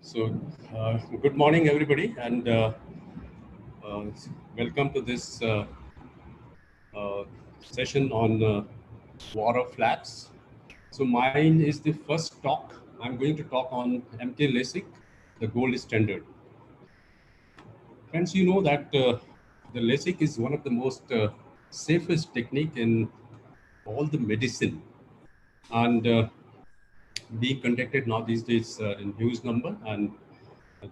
So, good morning, everybody, and uh, welcome to this uh, session on War of Flaps. So, mine is the first talk. I'm going to talk on MK LASIK, the gold standard. Friends, you know that the LASIK is one of the most safest technique in all the medicine, and being conducted now these days in huge number and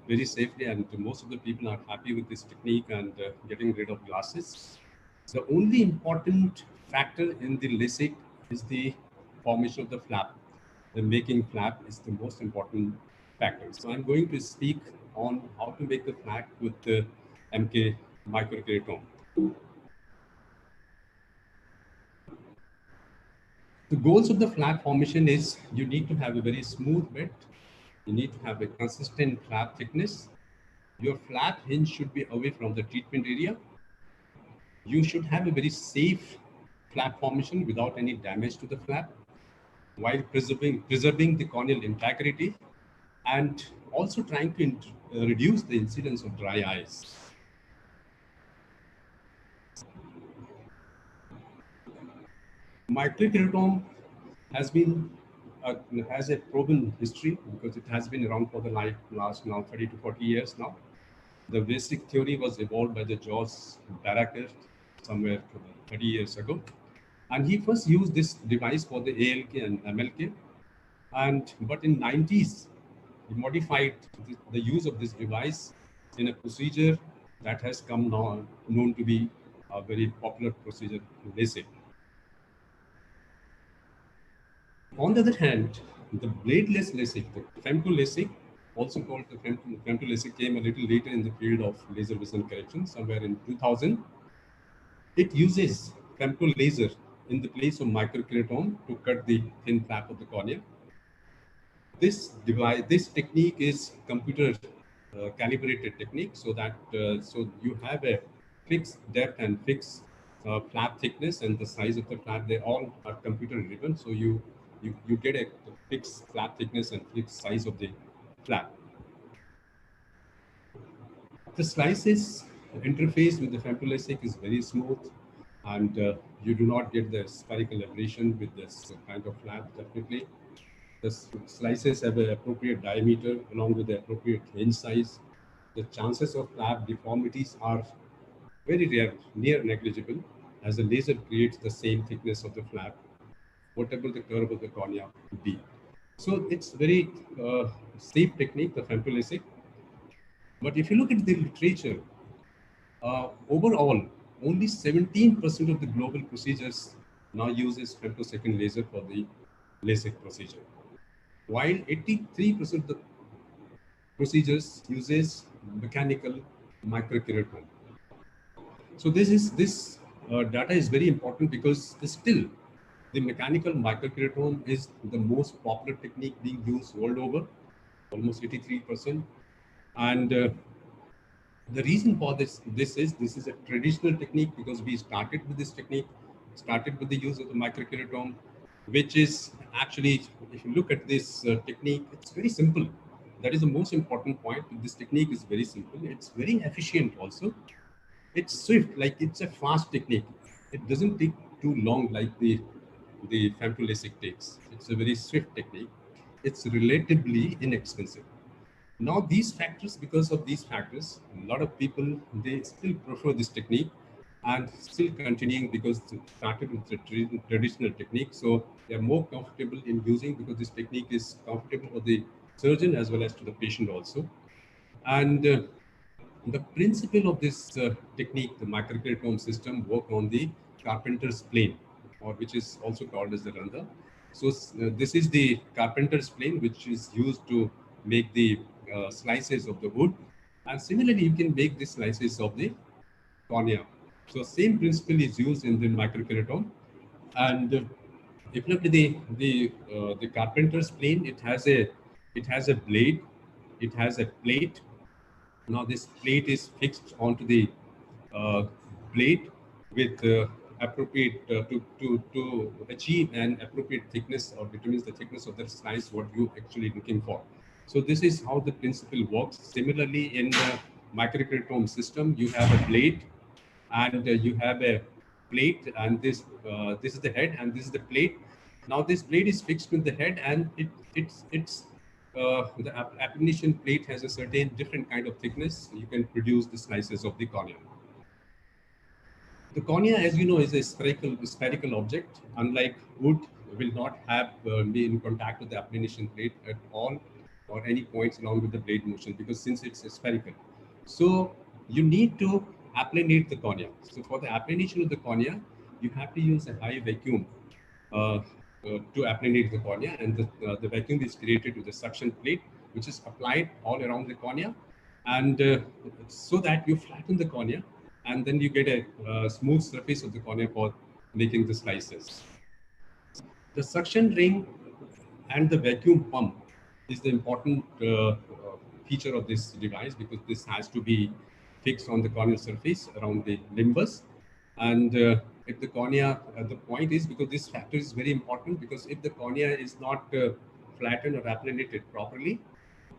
very safely, and most of the people are happy with this technique and getting rid of glasses. The only important factor in the LASIK is the formation of the flap. The making flap is the most important factor. So I'm going to speak on how to make the flap with the MK microkeratome. The goals of the flap formation is you need to have a very smooth bed. You need to have a consistent flap thickness. Your flap hinge should be away from the treatment area. You should have a very safe flap formation without any damage to the flap while preserving the corneal integrity and also trying to reduce the incidence of dry eyes. Microkeratome has been has a proven history because it has been around for the last now 30 to 40 years now. The basic theory was evolved by the George Baraker somewhere 30 years ago. And he first used this device for the ALK and MLK. And but in 90s, he modified the use of this device in a procedure that has come now known to be a very popular procedure, LASIK. On the other hand, the bladeless LASIK, the femto LASIK, also called the femto LASIK, came a little later in the field of laser vision correction, somewhere in 2000. It uses femto laser in the place of microkeratome to cut the thin flap of the cornea. This technique is computer calibrated technique, so that so you have a fixed depth and fixed flap thickness and the size of the flap. They all are computer driven, so you get a fixed flap thickness and fixed size of the flap. The slices interface with the femtolasic is very smooth, and you do not get the spherical aberration with this kind of flap. Definitely, the slices have an appropriate diameter along with the appropriate hinge size. The chances of flap deformities are very rare, near negligible, as the laser creates the same thickness of the flap, whatever the curve of the cornea be. So it's very safe technique, the femtolasic. But if you look at the literature, overall, only 17% of the global procedures now uses femtosecond laser for the LASIK procedure, while 83% of the procedures uses mechanical microkeratome. So this data is very important because still the mechanical microkeratome is the most popular technique being used world over, almost 83%. And the reason for this is a traditional technique because we started with this technique, started with the use of the microkeratome, which is actually, if you look at this technique, it's very simple. That is the most important point. This technique is very simple. It's very efficient also. It's swift, like it's a fast technique. It doesn't take too long like the femtolasic takes. It's a very swift technique. It's relatively inexpensive. Now these factors, because of these factors, a lot of people, they still prefer this technique and still continuing because it started with the traditional technique. So they are more comfortable in using because this technique is comfortable for the surgeon as well as to the patient also. And the principle of this technique, the microkeratome system, work on the carpenter's plane, or which is also called as the randa. So this is the carpenter's plane, which is used to make the slices of the wood. And similarly, you can make the slices of the cornea. So same principle is used in the microkeratome. And if you look at the carpenter's plane, it has a blade, it has a plate. Now this plate is fixed onto the uh, plate with appropriate to achieve an appropriate thickness or determines the thickness of the slice what you actually looking for. So this is how the principle works. Similarly, in the microkeratome system, you have a blade and you have a plate, and this is the head and this is the plate. Now this blade is fixed with the head, and the application plate has a certain different kind of thickness. You can produce the slices of the cornea. The cornea, as you know, is a spherical object. Unlike wood, will not have be in contact with the application plate at all, or any points along with the blade motion, because since it's spherical. So you need to applanate the cornea. So for the applanation of the cornea, you have to use a high vacuum to applanate the cornea, and the vacuum is created with a suction plate, which is applied all around the cornea, and so that you flatten the cornea, and then you get a smooth surface of the cornea for making the slices. The suction ring and the vacuum pump is the important feature of this device, because this has to be fixed on the corneal surface around the limbus. And if the cornea, the point is, because this factor is very important, because if the cornea is not flattened or applanated properly,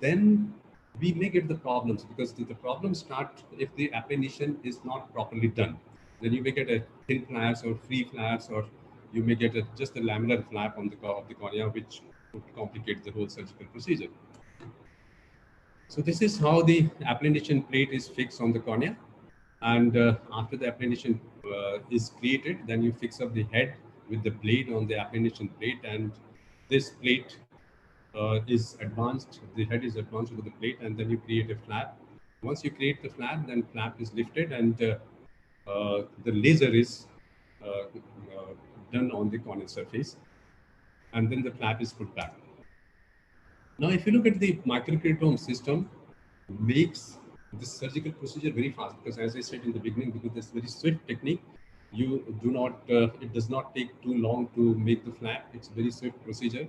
then we may get the problems, because the problems start if the applanation is not properly done. Then you may get a thin flaps or free flaps, or you may get just a lamellar flap on of the cornea, which would complicate the whole surgical procedure. So this is how the applanation plate is fixed on the cornea. And after the applanation is created, then you fix up the head with the blade on the applanation plate, and this plate is advanced, the head is advanced over the plate, and then you create a flap. Once you create the flap, then flap is lifted, and the laser is done on the corneal surface, and then the flap is put back. Now, if you look at the microkeratome system, makes this surgical procedure very fast, because as I said in the beginning, because this very swift technique, you do not, it does not take too long to make the flap. It's a very swift procedure.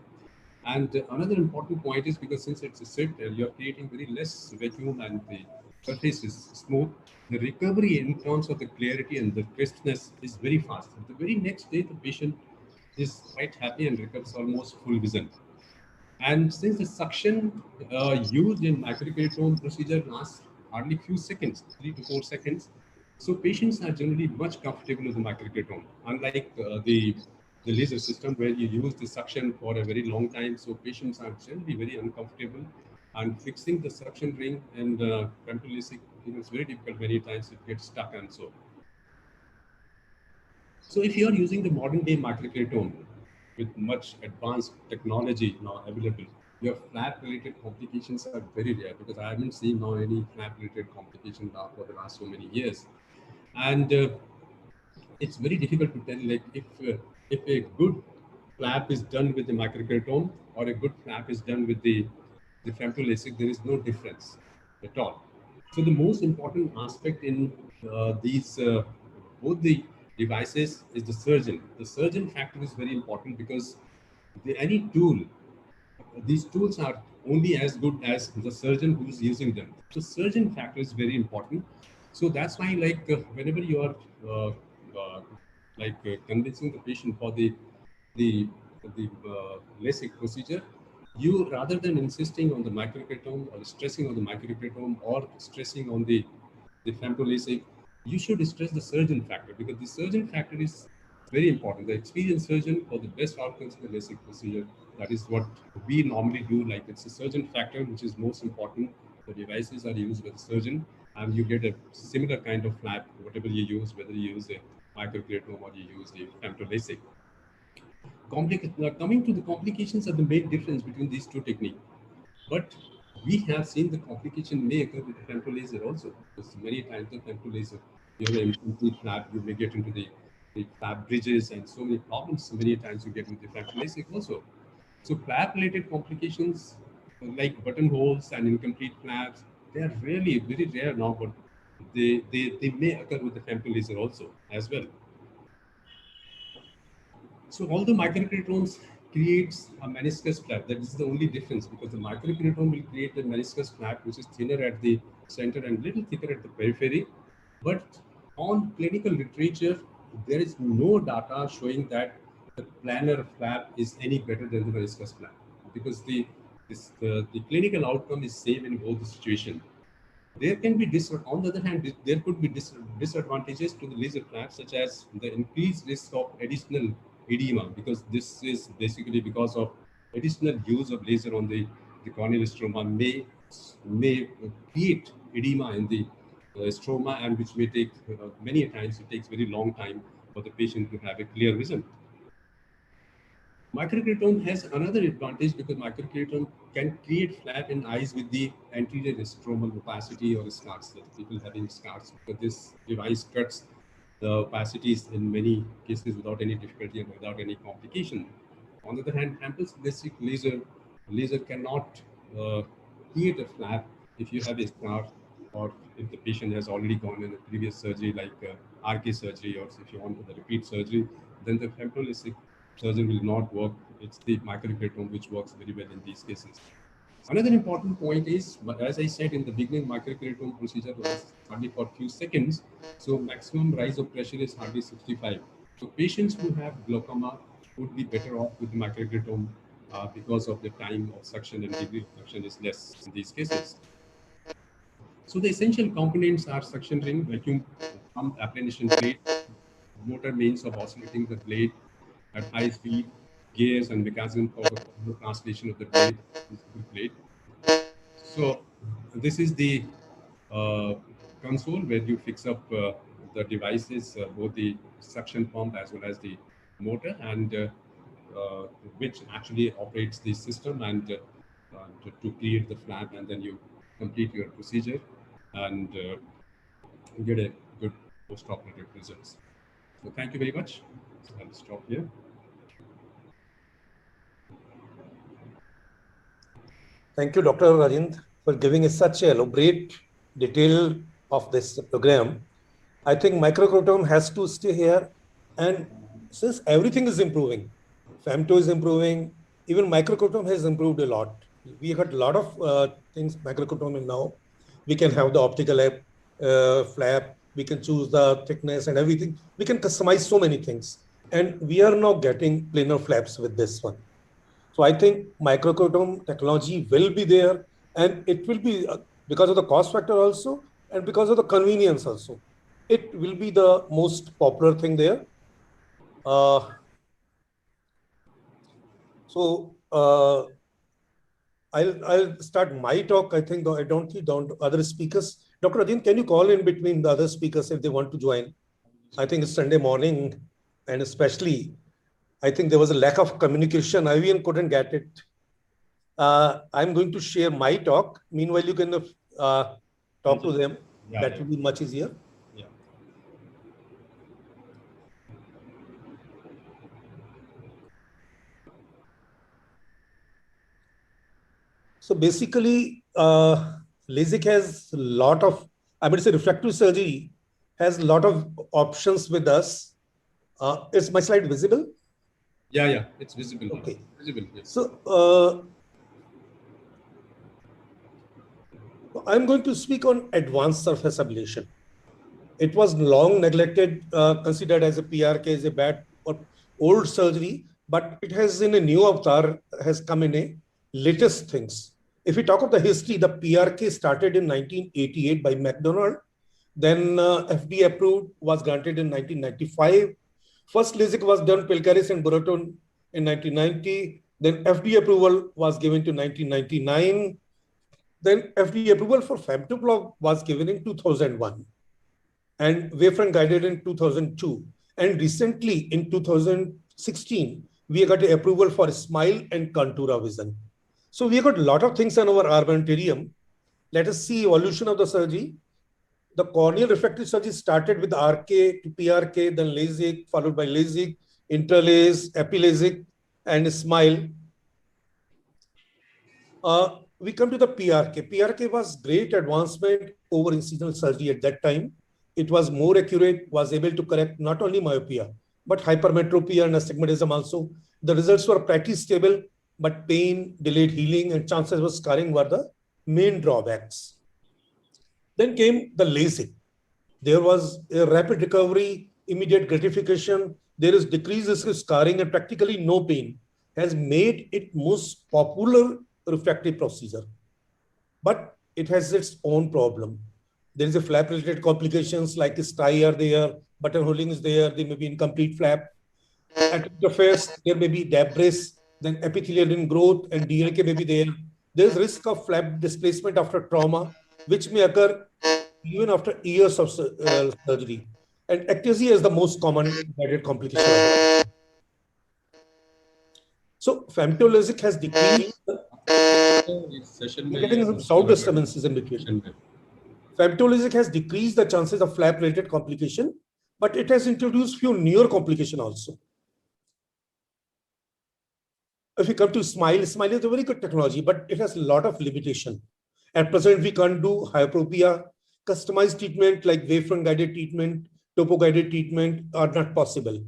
And another important point is, because since it's a swift, you're creating very less vacuum and the surface is smooth, the recovery in terms of the clarity and the crispness is very fast. The very next day, the patient is quite happy and recovers almost full vision. And since the suction used in microkeratome procedure lasts hardly few seconds, 3 to 4 seconds, so patients are generally much comfortable with the microkeratome, unlike the laser system, where you use the suction for a very long time. So patients are generally very uncomfortable, and fixing the suction ring and frontal LASIK, it's very difficult. Many times it gets stuck and so. So if you are using the modern day microkeratome with much advanced technology now available, your flap-related complications are very rare, because I haven't seen now any flap-related complication now for the last so many years. And it's very difficult to tell, like, if a good flap is done with the microkeratome or a good flap is done with the frontal LASIK, there is no difference at all. So the most important aspect in these both the devices is the surgeon. The surgeon factor is very important, because any tool, these tools are only as good as the surgeon who's using them. So surgeon factor is very important. So that's why, like, whenever you are convincing the patient for the LASIK procedure, you, rather than insisting on the microkeratome or stressing on the microkeratome or stressing on the femto LASIK, you should stress the surgeon factor, because the surgeon factor is very important. The experienced surgeon for the best outcomes in the LASIK procedure. That is what we normally do. Like, it's a surgeon factor which is most important. The devices are used by the surgeon, and you get a similar kind of flap, whatever you use, whether you use a microkeratome or you use the femto LASIK. Coming to the complications are the main difference between these two techniques. But we have seen the complication may occur with the femto laser also, because many times the femto laser, you have an incomplete flap, you may get into the flap bridges, and so many problems. Many times you get into the femto LASIK also. So flap-related complications like buttonholes and incomplete flaps, they are really very rare now, but they may occur with the femto laser also as well. So although microkeratomes creates a meniscus flap, that is the only difference, because the microkeratome will create a meniscus flap which is thinner at the center and little thicker at the periphery. But on clinical literature, there is no data showing that the planar flap is any better than the meniscus flap, because the the clinical outcome is same in both the situation. There can be on the other hand, there could be disadvantages to the laser flaps, such as the increased risk of additional edema, because this is basically because of additional use of laser on the corneal stroma may create edema in the stroma, and which may take many times it takes very long time for the patient to have a clear vision. Microkeratome has another advantage because microkeratome can create flap in eyes with the anterior stromal opacity or scars. That people having scars, because this device cuts the opacities in many cases without any difficulty and without any complication. On the other hand, Temple's basic laser cannot create a flap if you have a scar, or if the patient has already gone in a previous surgery like RK surgery, or if you want the repeat surgery, then the femtolastic surgery will not work. It's the microkeratome which works very well in these cases. Another important point is, as I said in the beginning, microkeratome procedure was hardly for a few seconds, so maximum rise of pressure is hardly 65. So patients who have glaucoma would be better off with the microkeratome because of the time of suction and degree of suction is less in these cases. So the essential components are suction ring, vacuum pump, applanation plate, motor means of oscillating the blade at high speed, gears and mechanism for the translation of the blade. So this is the console where you fix up the devices, both the suction pump as well as the motor, and which actually operates the system and to create the flap, and then you complete your procedure and get a good post-operative results. So thank you very much. So I'll stop here. Thank you, Dr. Rajind, for giving us such an elaborate detail of this program. I think microkeratome has to stay here, and since everything is improving, femto is improving, even microkeratome has improved a lot. We got a lot of things microkeratome now. We can have the optical flap, we can choose the thickness and everything. We can customize so many things, and we are now getting planar flaps with this one. So I think microkeratome technology will be there, and it will be because of the cost factor also, and because of the convenience also. It will be the most popular thing there. I'll start my talk. I think I don't see other speakers. Dr. Adin, can you call in between the other speakers if they want to join? I think it's Sunday morning, and especially I think there was a lack of communication. I even couldn't get it. I'm going to share my talk. Meanwhile, you can talk to them. Yeah, that will be much easier. Yeah. So basically, LASIK has a lot of, I would say refractive surgery has a lot of options with us. Is my slide visible? Yeah, it's visible. Okay. Visible, yes. So I'm going to speak on advanced surface ablation. It was long neglected, considered as a PRK, as a bad or old surgery, but it has in a new avatar, has come in a latest things. If we talk of the history, the PRK started in 1988 by McDonald. Then FDA approved, was granted in 1995. First LASIK was done Pelcaris and Burraton in 1990. Then FDA approval was given to 1999. Then FDA approval for femtoblock was given in 2001. And wavefront guided in 2002. And recently in 2016, we got the approval for SMILE and Contura Vision. So we got a lot of things on our armamentarium. Let us see evolution of the surgery. The corneal refractive surgery started with RK to PRK, then LASIK, followed by LASIK, interlace, epilasic, and SMILE. We come to the PRK. PRK was great advancement over incisional surgery at that time. It was more accurate, was able to correct not only myopia, but hypermetropia and astigmatism also. The results were pretty stable, but pain, delayed healing, and chances of scarring were the main drawbacks. Then came the LASIK. There was a rapid recovery, immediate gratification. There is decreased risk of scarring and practically no pain, has made it most popular refractive procedure, but it has its own problem. There is a flap-related complications like stye are there, buttonholing is there, there may be incomplete flap. At interface, there may be debris, then epithelial growth and DLK may be there. There's risk of flap displacement after trauma, which may occur even after years of surgery. And ectasia is the most common guided complication. So femtolesic has decreased. We're getting some sound disturbances in between. Femtolesic has decreased the chances of flap-related complication, but it has introduced few newer complications also. If we come to SMILE, SMILE is a very good technology, but it has a lot of limitation. At present, we can't do hyperopia. Customized treatment like wavefront guided treatment, topo guided treatment are not possible.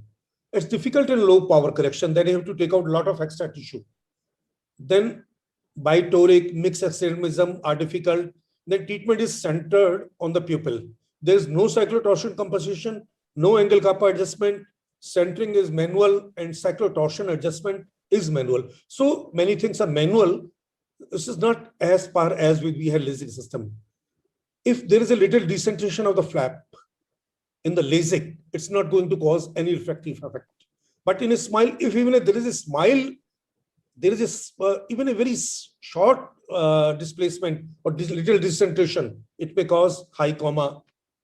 It's difficult in low power correction. Then you have to take out a lot of extra tissue. Then bitoric, mixed astigmatism are difficult. Then treatment is centered on the pupil. There is no cyclotorsion composition, no angle kappa adjustment. Centering is manual and cyclotorsion adjustment is manual. So many things are manual. This is not as far as we had LASIK system. If there is a little decentration of the flap in the LASIK, it's not going to cause any refractive effect. But in a SMILE, if even if there is a SMILE, there is even a very short displacement or little decentration, it may cause high coma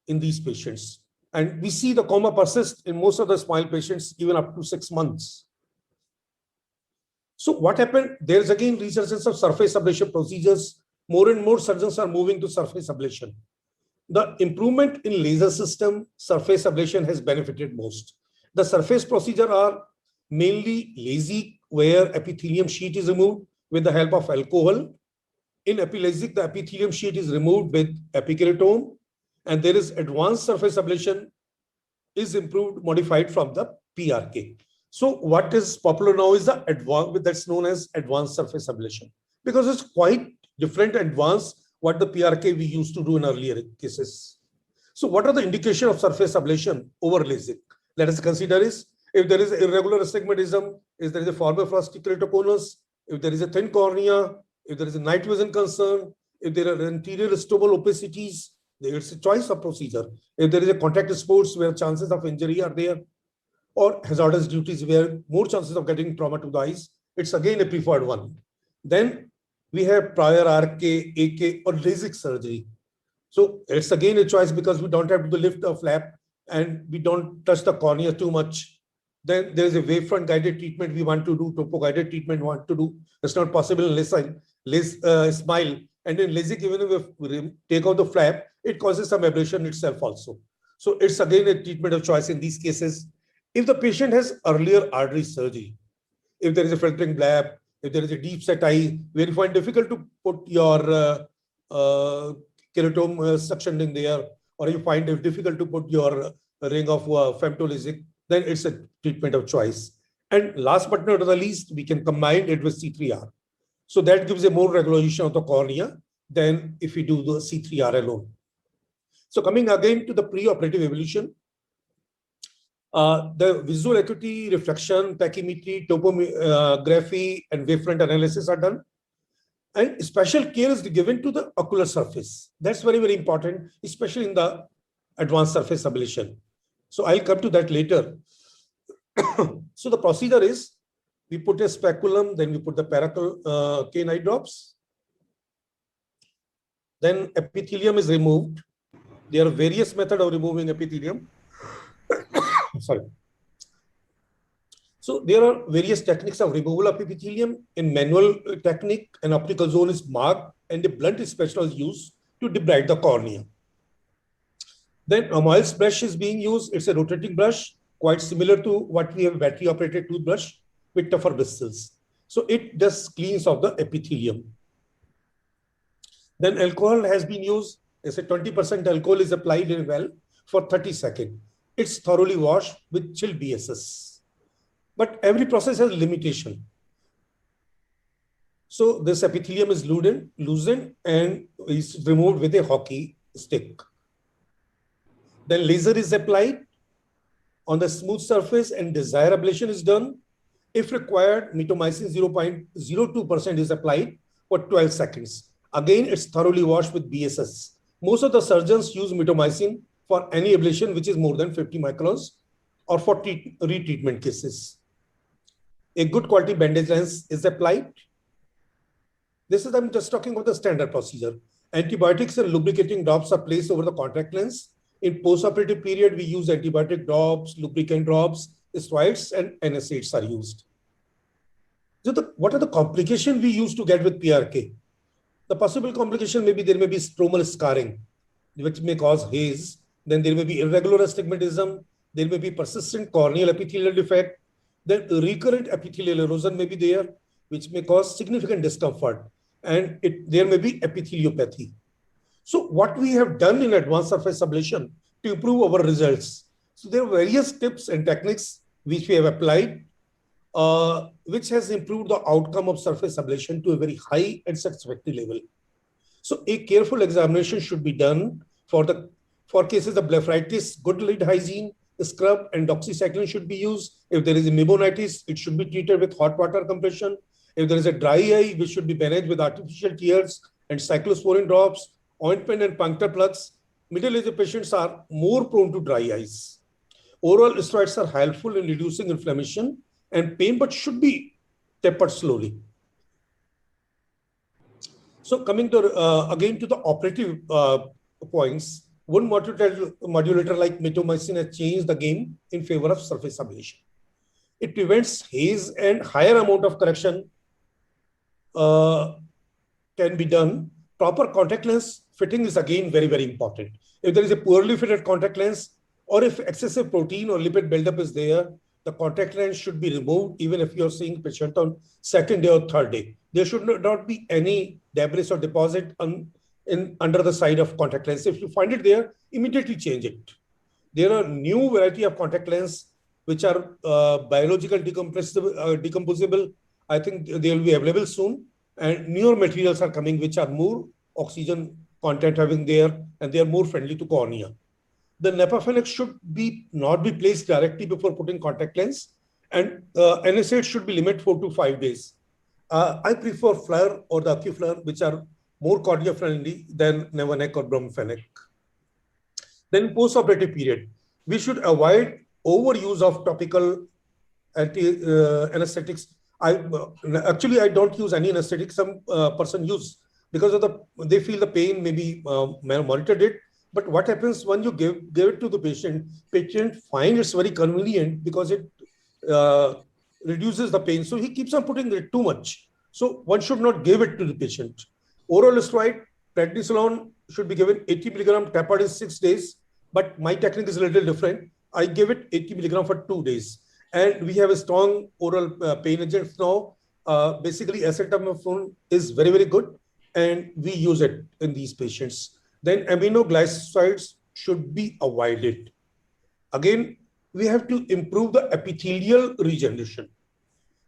in these patients. And we see the coma persist in most of the SMILE patients even up to 6 months. So what happened? There's again resurgence of surface ablation procedures. More and more surgeons are moving to surface ablation. The improvement in laser system, surface ablation has benefited most. The surface procedure are mainly LASIK, where epithelium sheet is removed with the help of alcohol. In EpiLASIK, the epithelium sheet is removed with epikeratome, and there is advanced surface ablation is improved, modified from the PRK. So what is popular now is the advanced, that's known as advanced surface ablation, because it's quite different advanced what the PRK we used to do in earlier cases. So what are the indications of surface ablation over LASIK? Let us consider is if there is irregular astigmatism, if there is a formoplastic keratoconus, if there is a thin cornea, if there is a night vision concern, if there are anterior stobal opacities, there is a choice of procedure. If there is a contact sports where chances of injury are there, or hazardous duties where more chances of getting trauma to the eyes, it's again a preferred one. Then we have prior RK, AK, or LASIK surgery. So it's again a choice because we don't have to lift the flap and we don't touch the cornea too much. Then there is a wavefront guided treatment we want to do, topo guided treatment we want to do. It's not possible unless I SMILE. And then LASIK, even if we take out the flap, it causes some aberration itself also. So it's again a treatment of choice in these cases. If the patient has earlier artery surgery, if there is a filtering bleb, if there is a deep set eye, where you find difficult to put your keratome suction in there, or you find it difficult to put your ring of femtolesic, then it's a treatment of choice. And last but not the least, we can combine it with C3R. So that gives a more regularization of the cornea than if we do the C3R alone. So coming again to the preoperative evolution, the visual acuity, reflection, tachymetry, topography, and wavefront analysis are done. And special care is given to the ocular surface. That's very, very important, especially in the advanced surface ablation. So I'll come to that later. So the procedure is, we put a speculum, then we put the paracaine eye drops. Then epithelium is removed. There are various methods of removing epithelium. Sorry. So there are various techniques of removal of epithelium. In manual technique, an optical zone is marked and a blunt spatula is used to debride the cornea. Then a Moyle's brush is being used. It's a rotating brush, quite similar to what we have battery operated toothbrush with tougher bristles. So it just cleans off the epithelium. Then alcohol has been used. It's a 20% alcohol is applied in a well for 30 seconds. It's thoroughly washed with chill BSS. But every process has limitation. So this epithelium is loosened and is removed with a hockey stick. Then laser is applied on the smooth surface and desired ablation is done. If required, mitomycin 0.02% is applied for 12 seconds. Again, it's thoroughly washed with BSS. Most of the surgeons use mitomycin for any ablation which is more than 50 microns or for retreatment cases. A good quality bandage lens is applied. This is, I'm just talking about the standard procedure. Antibiotics and lubricating drops are placed over the contact lens. In post-operative period, we use antibiotic drops, lubricant drops, steroids, and NSAIDs are used. So what are the complications we used to get with PRK? The possible complication may be there may be stromal scarring, which may cause haze. Then there may be irregular astigmatism. There may be persistent corneal epithelial defect. Then recurrent epithelial erosion may be there, which may cause significant discomfort. And there may be epitheliopathy. So what we have done in advanced surface ablation to improve our results. So there are various tips and techniques which we have applied, which has improved the outcome of surface ablation to a very high and satisfactory level. So a careful examination should be done for cases of blepharitis. Good lid hygiene, scrub and doxycycline should be used. If there is a pneumonitis, it should be treated with hot water compression. If there is a dry eye, which should be managed with artificial tears and cyclosporin drops, ointment and puncture plugs. Middle-aged patients are more prone to dry eyes. Oral steroids are helpful in reducing inflammation and pain, but should be tapered slowly. So coming to again to the operative points, one modulator like mitomycin has changed the game in favor of surface ablation. It prevents haze and higher amount of correction can be done. Proper contact lens fitting is again very, very important. If there is a poorly fitted contact lens or if excessive protein or lipid buildup is there, the contact lens should be removed even if you're seeing patient on second day or third day. There should not be any debris or deposit under the side of contact lens. If you find it there, immediately change it. There are new variety of contact lens which are biological decomposable. I think they will be available soon. And newer materials are coming which are more oxygen content having there, and they are more friendly to cornea. The Nepafenex should not be placed directly before putting contact lens, and NSAID should be limited 4 to 5 days. I prefer Fleur or the Acufleur, which are more cornea friendly than Nevanec or Bromfenec. Then post-operative period, we should avoid overuse of topical anesthetics. I don't use any anesthetic. Some person use because of they feel the pain, maybe monitored it. But what happens when you give it to the patient finds it's very convenient because it reduces the pain. So he keeps on putting it too much. So one should not give it to the patient. Oral steroid, prednisolone should be given 80 milligram tapered in 6 days. But my technique is a little different. I give it 80 milligram for 2 days. And we have a strong oral pain agent now. Basically, acetaminophen is very, very good. And we use it in these patients. Then aminoglycosides should be avoided. Again, we have to improve the epithelial regeneration.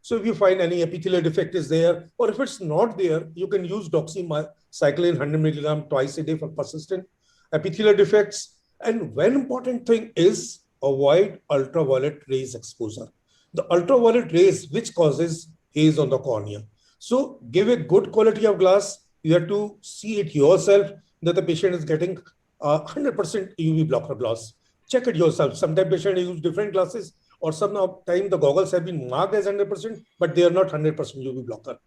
So if you find any epithelial defect is there, or if it's not there, you can use doxycycline 100 milligram twice a day for persistent epithelial defects. And one important thing is avoid ultraviolet rays exposure. The ultraviolet rays, which causes haze on the cornea. So give a good quality of glass. You have to see it yourself that the patient is getting 100% UV blocker glass. Check it yourself. Sometimes patient use different glasses, or sometimes the goggles have been marked as 100%, but they are not 100% UV blocker.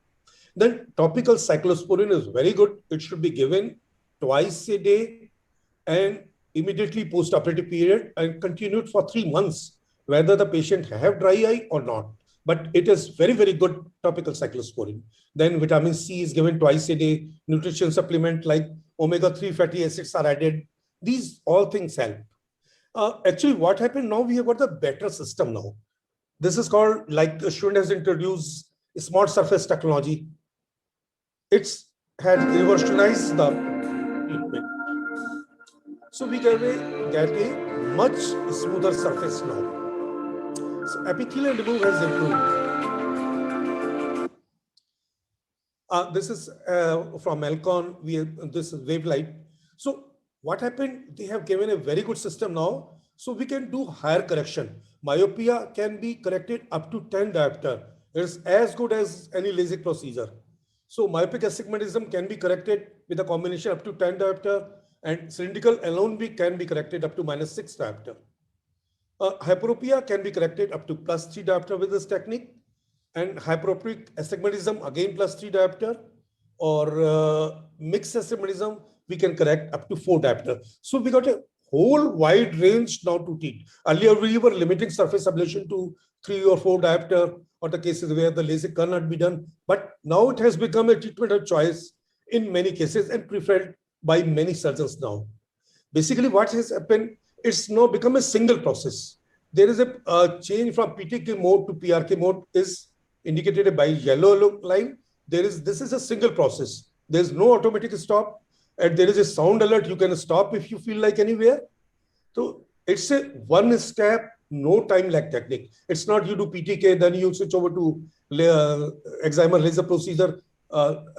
Then topical cyclosporin is very good. It should be given twice a day and immediately post-operative period and continued for 3 months, whether the patient have dry eye or not. But it is very, very good topical cyclosporin. Then vitamin C is given twice a day. Nutrition supplement like omega-3 fatty acids are added. These all things help. Actually, what happened now, we have got the better system now. This is called, like the student has introduced, smart surface technology. It's had revolutionized the treatment. So we get a much smoother surface now. So epithelial remove has improved. This is from Alcon. This is Wavelight. So what happened? They have given a very good system now. So we can do higher correction. Myopia can be corrected up to 10 diopter. It's as good as any LASIK procedure. So myopic astigmatism can be corrected with a combination up to 10 diopter, and cylindrical alone can be corrected up to -6 diopter. Hyperopia can be corrected up to +3 diopter with this technique, and hyperopic astigmatism again +3 diopter, or mixed astigmatism we can correct up to 4 diopter. So we got a whole wide range now to treat. Earlier we were limiting surface ablation to 3 or 4 diopter, or the cases where the LASIK cannot be done. But now it has become a treatment of choice in many cases and preferred by many surgeons now. Basically, what has happened, it's now become a single process. There is a change from PTK mode to PRK mode is indicated by yellow line. This is a single process. There is no automatic stop, and there is a sound alert. You can stop if you feel like anywhere. So it's a one step, no time lag technique. It's not you do PTK, then you switch over to excimer laser procedure,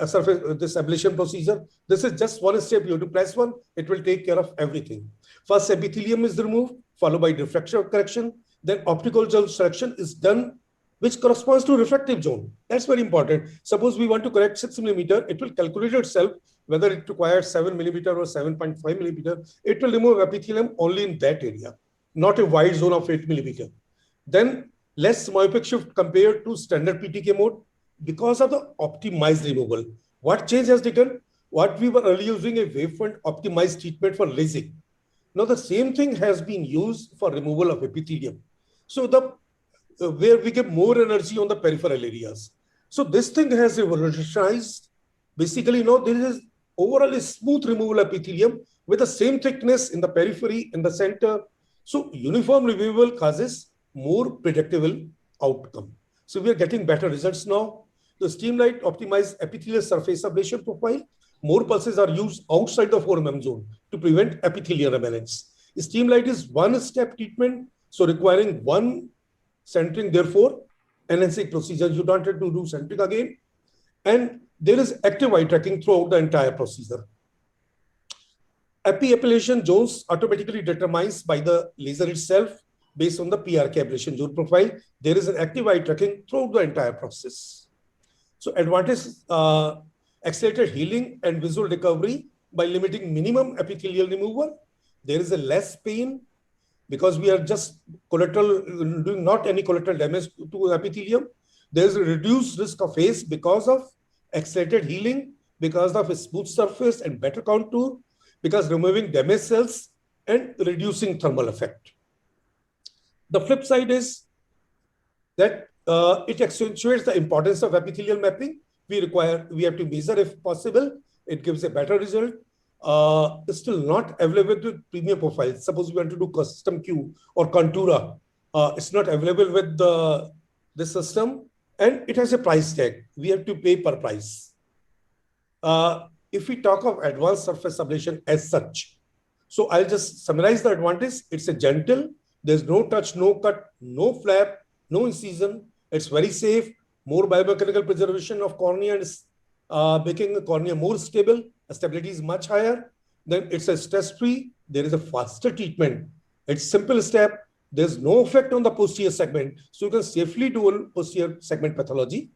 surface this ablation procedure. This is just one step. You have to press one, it will take care of everything. First epithelium is removed, followed by diffraction correction. Then optical zone selection is done, which corresponds to refractive zone. That's very important. Suppose we want to correct 6 millimeter, it will calculate itself whether it requires 7 millimeter or 7.5 millimeter. It will remove epithelium only in that area, not a wide zone of 8 millimeter. Then less myopic shift compared to standard PTK mode because of the optimized removal. What change has taken? What we were earlier using a wavefront optimized treatment for LASIK. Now the same thing has been used for removal of epithelium. So where we get more energy on the peripheral areas. So this thing has revolutionized. Basically, there is overall a smooth removal of epithelium with the same thickness in the periphery, in the center. So uniform removal causes more predictable outcome. So we are getting better results now. The Streamlight optimized epithelial surface ablation profile. More pulses are used outside the 4 mm zone to prevent epithelial remnants. Streamlight is one-step treatment, so requiring one centering, therefore, NSA procedure. You don't have to do centering again. And there is active eye tracking throughout the entire procedure. Epi-ablation zones automatically determines by the laser itself based on the PRK ablation zone profile. There is an active eye tracking throughout the entire process. So advantage, accelerated healing and visual recovery by limiting minimum epithelial removal. There is a less pain because we are just doing not any collateral damage to epithelium. There is a reduced risk of haze because of accelerated healing, because of a smooth surface and better contour, because removing damaged cells and reducing thermal effect. The flip side is that it accentuates the importance of epithelial mapping. We have to measure if possible. It gives a better result. It's still not available with premium profiles. Suppose we want to do custom Q or Contura. It's not available with this system, and it has a price tag. We have to pay per price. If we talk of advanced surface ablation as such, so I'll just summarize the advantage. It's a gentle. There's no touch, no cut, no flap, no incision. It's very safe. More biomechanical preservation of cornea and making the cornea more stable. Stability is much higher. Then it's a stress-free. There is a faster treatment. It's simple step. There's no effect on the posterior segment. So you can safely do posterior segment pathology.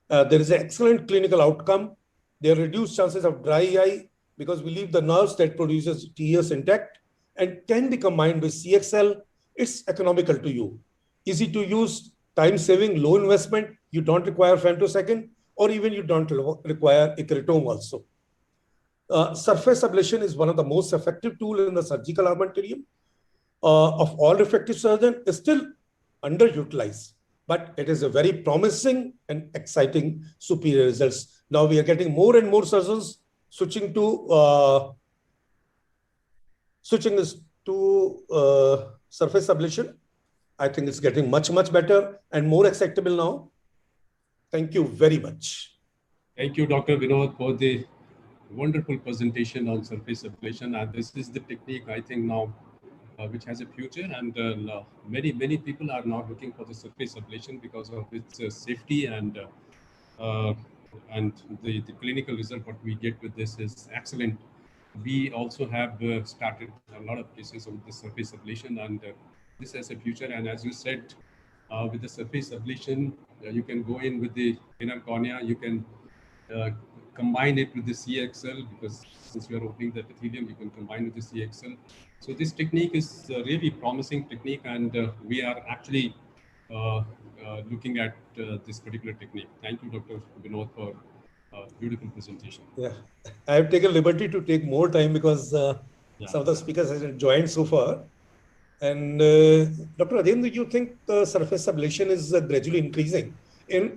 There is an excellent clinical outcome. There are reduced chances of dry eye because we leave the nerves that produces tears intact and can be combined with CXL. It's economical to you. Easy to use, time-saving, low investment. You don't require femtosecond, or even you don't require a keratome also. Surface ablation is one of the most effective tools in the surgical armamentarium of all refractive surgeons. Is still underutilized, but it is a very promising and exciting superior results. Now we are getting more and more surgeons switching to surface ablation. I think it's getting much better and more acceptable now. Thank you very much. Thank you, Dr. Vinod, for the wonderful presentation on surface ablation. And this is the technique, I think, now which has a future. And many people are now looking for the surface ablation because of its safety and the clinical result. What we get with this is excellent. We also have started a lot of cases with the surface ablation, and this has a future. And as you said, with the surface ablation, you can go in with the inner cornea. You can uh, combine it with the CXL, because since you are opening the epithelium, you can combine with the CXL. So this technique is a really promising technique, and we are actually looking at this particular technique. Thank you, Dr. Vinod, for beautiful presentation. Yeah, I have taken liberty to take more time because Yeah. some of the speakers have joined so far. And Dr. Adin, do you think the surface ablation is gradually increasing?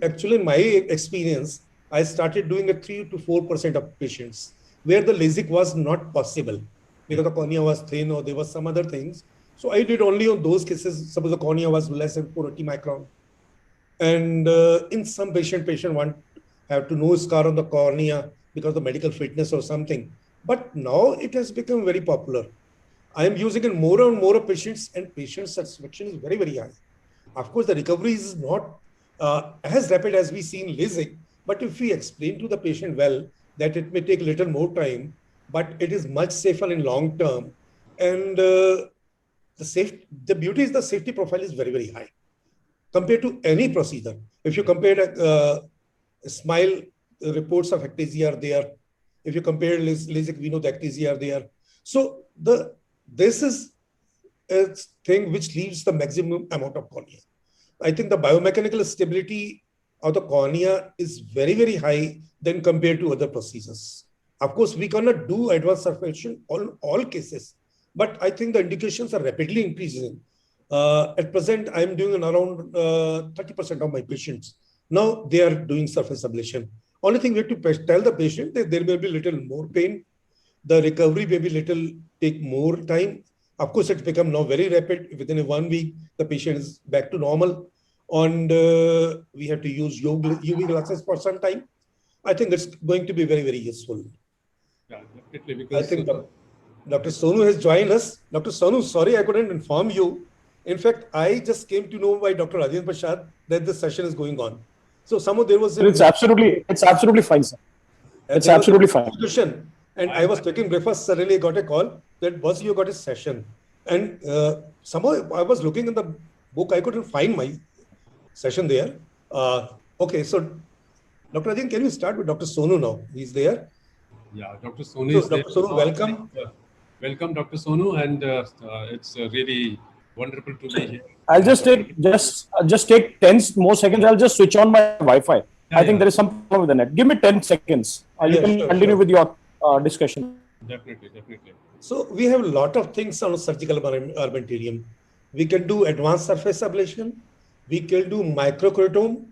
Actually, in my experience, I started doing a 3 to 4% of patients where the LASIK was not possible because the cornea was thin or there was some other things. So I did only on those cases. Suppose the cornea was less than 480 micron, and in some patient want have to no scar on the cornea because of medical fitness or something. But now it has become very popular. I am using it more and more of patients, and patient satisfaction is very, very high. Of course, the recovery is not as rapid as we see in LASIK, but if we explain to the patient well that it may take a little more time, but it is much safer in long term, and the beauty is the safety profile is very, very high compared to any procedure. If you compare smile, reports of ectasia are there. If you compare LASIK, we know the ectasia are there. So this is a thing which leaves the maximum amount of cornea. I think the biomechanical stability of the cornea is very, very high than compared to other procedures. Of course, we cannot do advanced surfactation on all cases, but I think the indications are rapidly increasing. At present, I'm doing around 30% of my patients. Now they are doing surface ablation. Only thing we have to tell the patient that there may be little more pain. The recovery may be little take more time. Of course, it's become now very rapid. Within 1 week, the patient is back to normal. And we have to use UV glasses for some time. I think it's going to be very, very useful. Yeah, definitely. Because I think Dr. Sonu has joined us. Dr. Sonu, sorry I couldn't inform you. In fact, I just came to know by Dr. Rajendra Prasad that this session is going on. So somehow there was It's absolutely fine, sir. It's absolutely fine. And I was taking breakfast. Suddenly I got a call that boss, you got a session. And somehow I was looking in the book. I couldn't find my session there. Okay, so Dr. Ajin, can you start with Dr. Sonu now? He's there. Yeah, Dr. Sonu is there. Dr. Sonu, welcome. Welcome, Dr. Sonu, and it's really wonderful to be here. I'll just take 10 more seconds. I'll just switch on my Wi-Fi. I think there is some problem with the net. Give me 10 seconds. You can continue with your discussion. Definitely. So we have a lot of things on surgical armamentarium. We can do advanced surface ablation. We can do microkeratome.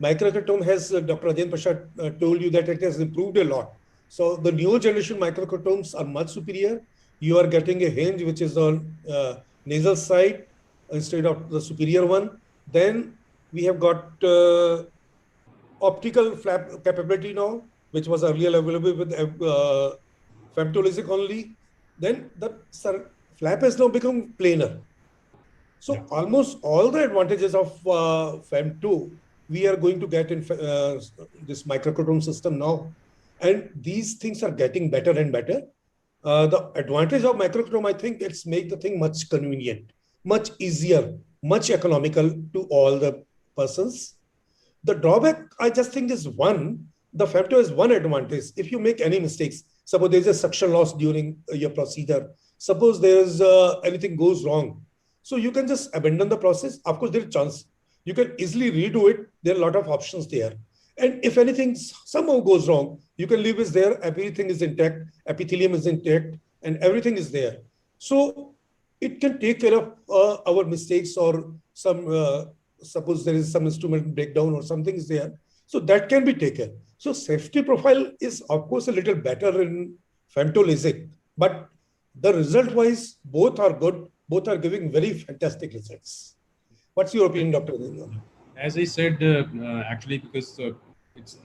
Microkeratome has, Dr. Rajendra Prasad told you that it has improved a lot. So the new generation microkeratomes are much superior. You are getting a hinge which is on nasal side instead of the superior one. Then we have got optical flap capability now, which was earlier available with femtolasic only. Then the flap has now become planar. So almost all the advantages of femto we are going to get in this microkeratome system now. And these things are getting better and better. The advantage of microkeratome, I think, it's make the thing much convenient, much easier, much economical to all the persons. The drawback, I just think, is one. The femto has one advantage. If you make any mistakes, suppose there's a suction loss during your procedure, suppose there's anything goes wrong, so you can just abandon the process. Of course, there's a chance. You can easily redo it. There are a lot of options there. And if anything somehow goes wrong, you can leave it there. Everything is intact. Epithelium is intact and everything is there. So it can take care of our mistakes or some, suppose there is some instrument breakdown or something is there. So that can be taken. So safety profile is of course a little better in femtolasic, but the result wise, both are good. Both are giving very fantastic results. What's your opinion, Dr. Adin? As I said, actually, because it's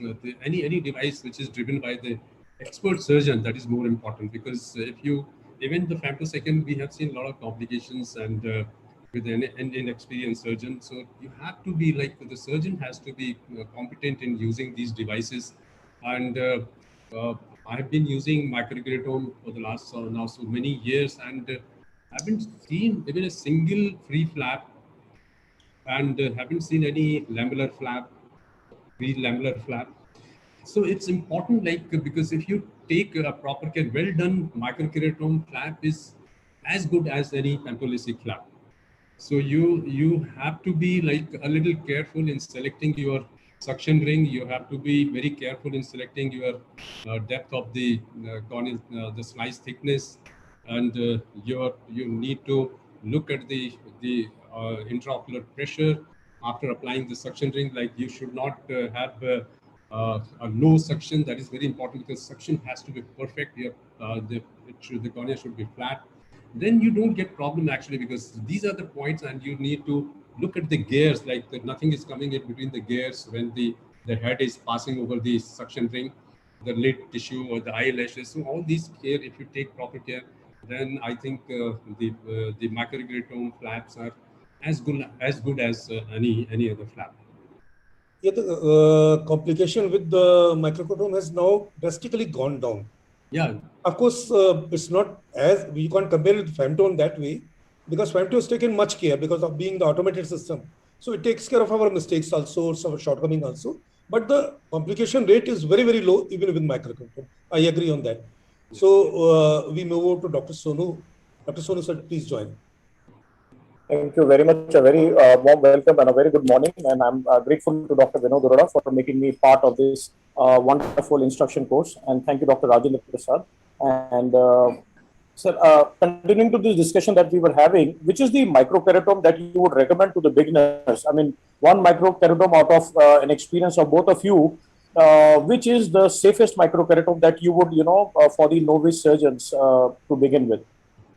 any device which is driven by the expert surgeon, that is more important. Because if you, even the femtosecond, we have seen a lot of complications and with an inexperienced surgeon. So you have to be like, the surgeon has to be competent in using these devices. And I have been using microkeratome for the last now so many years, and I haven't seen even a single free flap, and haven't seen any lamellar flap, free lamellar flap. So it's important, like, because if you take a proper care, well done microkeratome flap is as good as any femtolisic flap. So you have to be like a little careful in selecting your suction ring. You have to be very careful in selecting your depth of the corneal, the slice thickness, and you need to look at the intraocular pressure after applying the suction ring. Like, you should not have a low suction. That is very important, because suction has to be perfect. The cornea should be flat. Then you don't get problem actually, because these are the points, and you need to look at the gears, like nothing is coming in between the gears when the head is passing over the suction ring, the lid tissue or the eyelashes. So all these care, if you take proper care, then I think the microkeratome flaps are as good as any other flap. Yeah, the complication with the microkeratome has now drastically gone down. Yeah. Of course, it's not as, we can't compare it with femto in that way, because femto has taken much care because of being the automated system. So it takes care of our mistakes also, our shortcoming also. But the complication rate is very, very low, even with microkeratome. I agree on that. So we move over to Dr. Sonu. Dr. Sonu, sir, please join. Thank you very much. A very warm welcome and a very good morning. And I'm grateful to Dr. Vinod Arora for making me part of this wonderful instruction course. And thank you, Dr. Rajendra Prasad. And sir, continuing to this discussion that we were having, which is the microkeratome that you would recommend to the beginners? I mean, one microkeratome out of an experience of both of you, which is the safest microkeratome that you would, for the novice surgeons to begin with?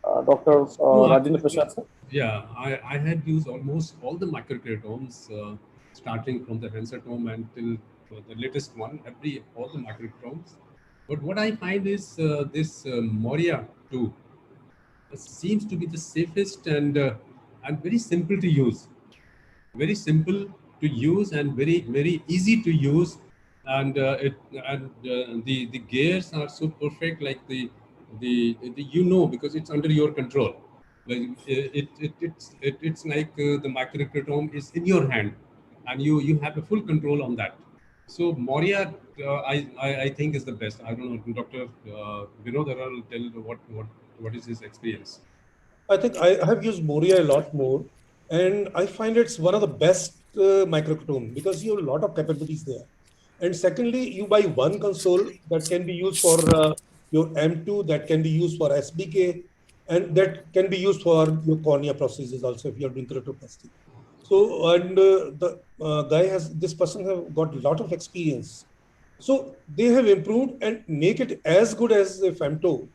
Dr. Rajendra Prasad, sir? Yeah, I had used almost all the microkeratomes, starting from the Hansetome until the latest one, all the microkeratomes. But what I find is this Moria 2 seems to be the safest and very simple to use. Very simple to use and very easy to use, and the gears are so perfect, like the because it's under your control. Like it's like the microkeratome is in your hand, and you have a full control on that. So Moria, I think is the best. I don't know, Dr. Vinod Arora will tell what is his experience. I think I have used Moria a lot more, and I find it's one of the best microkeratome, because you have a lot of capabilities there. And secondly, you buy one console that can be used for your M2, that can be used for SBK, and that can be used for your cornea prosthesis also if you're doing keratoplasty. So, and this person have got a lot of experience. So they have improved and make it as good as a femto.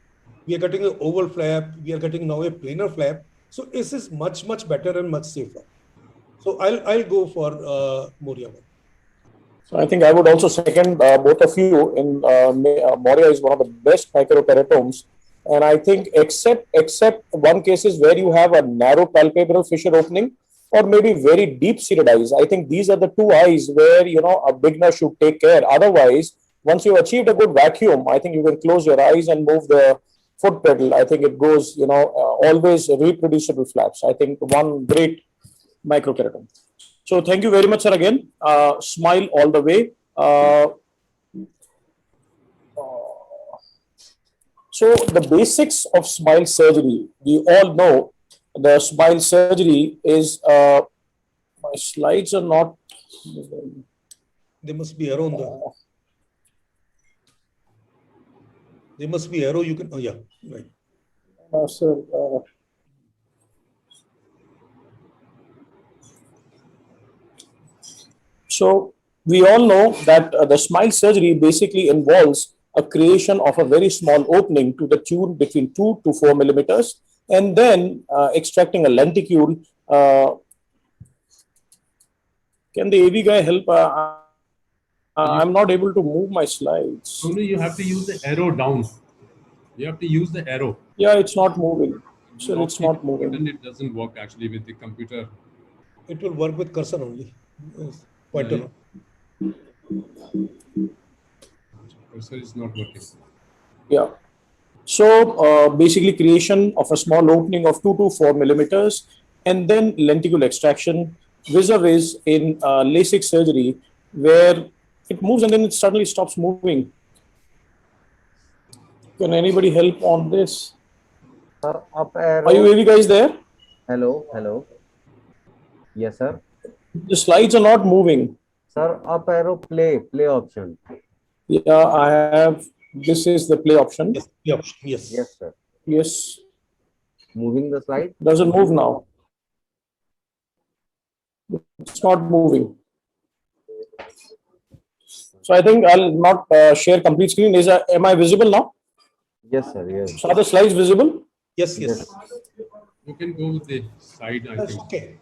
We are getting an oval flap. We are getting now a planar flap. So this is much, much better and much safer. So I'll go for Moria one. So I think I would also second both of you. In Moria is one of the best microkeratomes, and I think except one cases where you have a narrow palpebral fissure opening or maybe very deep seated eyes, I think these are the two eyes where a beginner should take care. Otherwise, once you've achieved a good vacuum, I think you can close your eyes and move the foot pedal. I think it goes, always reproducible flaps. I think one great microkeratome. So thank you very much, sir, again. Smile all the way. So the basics of smile surgery, we all know the smile surgery is, my slides are not. There must be arrow on the. There must be arrow. You can. Oh yeah, right. Sir. So we all know that the smile surgery basically involves a creation of a very small opening to the tune between 2 to 4 millimeters, and then extracting a lenticule. Can the AV guy help? I'm not able to move my slides. Only you have to use the arrow down. You have to use the arrow. Yeah, it's not moving. So it's not moving. Then it doesn't work actually with the computer. It will work with cursor only. Yes. Pointer. Cursor is not working. Yeah. So basically creation of a small opening of 2 to 4 millimeters, and then lenticule extraction, vis-a-vis in LASIK surgery, where It moves and then it suddenly stops moving. Can anybody help on this? Sir, up Are you arrow. guys there? Hello, hello. Yes, sir. The slides are not moving. Sir, up arrow play option. Yeah, I have. This is the play option. Yes, the option. Yes. Yes, sir. Yes. Moving the slide. Doesn't move now. It's not moving. So I think I'll not share complete screen. Am I visible now? Yes, sir. Yes. So are the slides visible? Yes, yes. You can go with the side, I That's think. okay.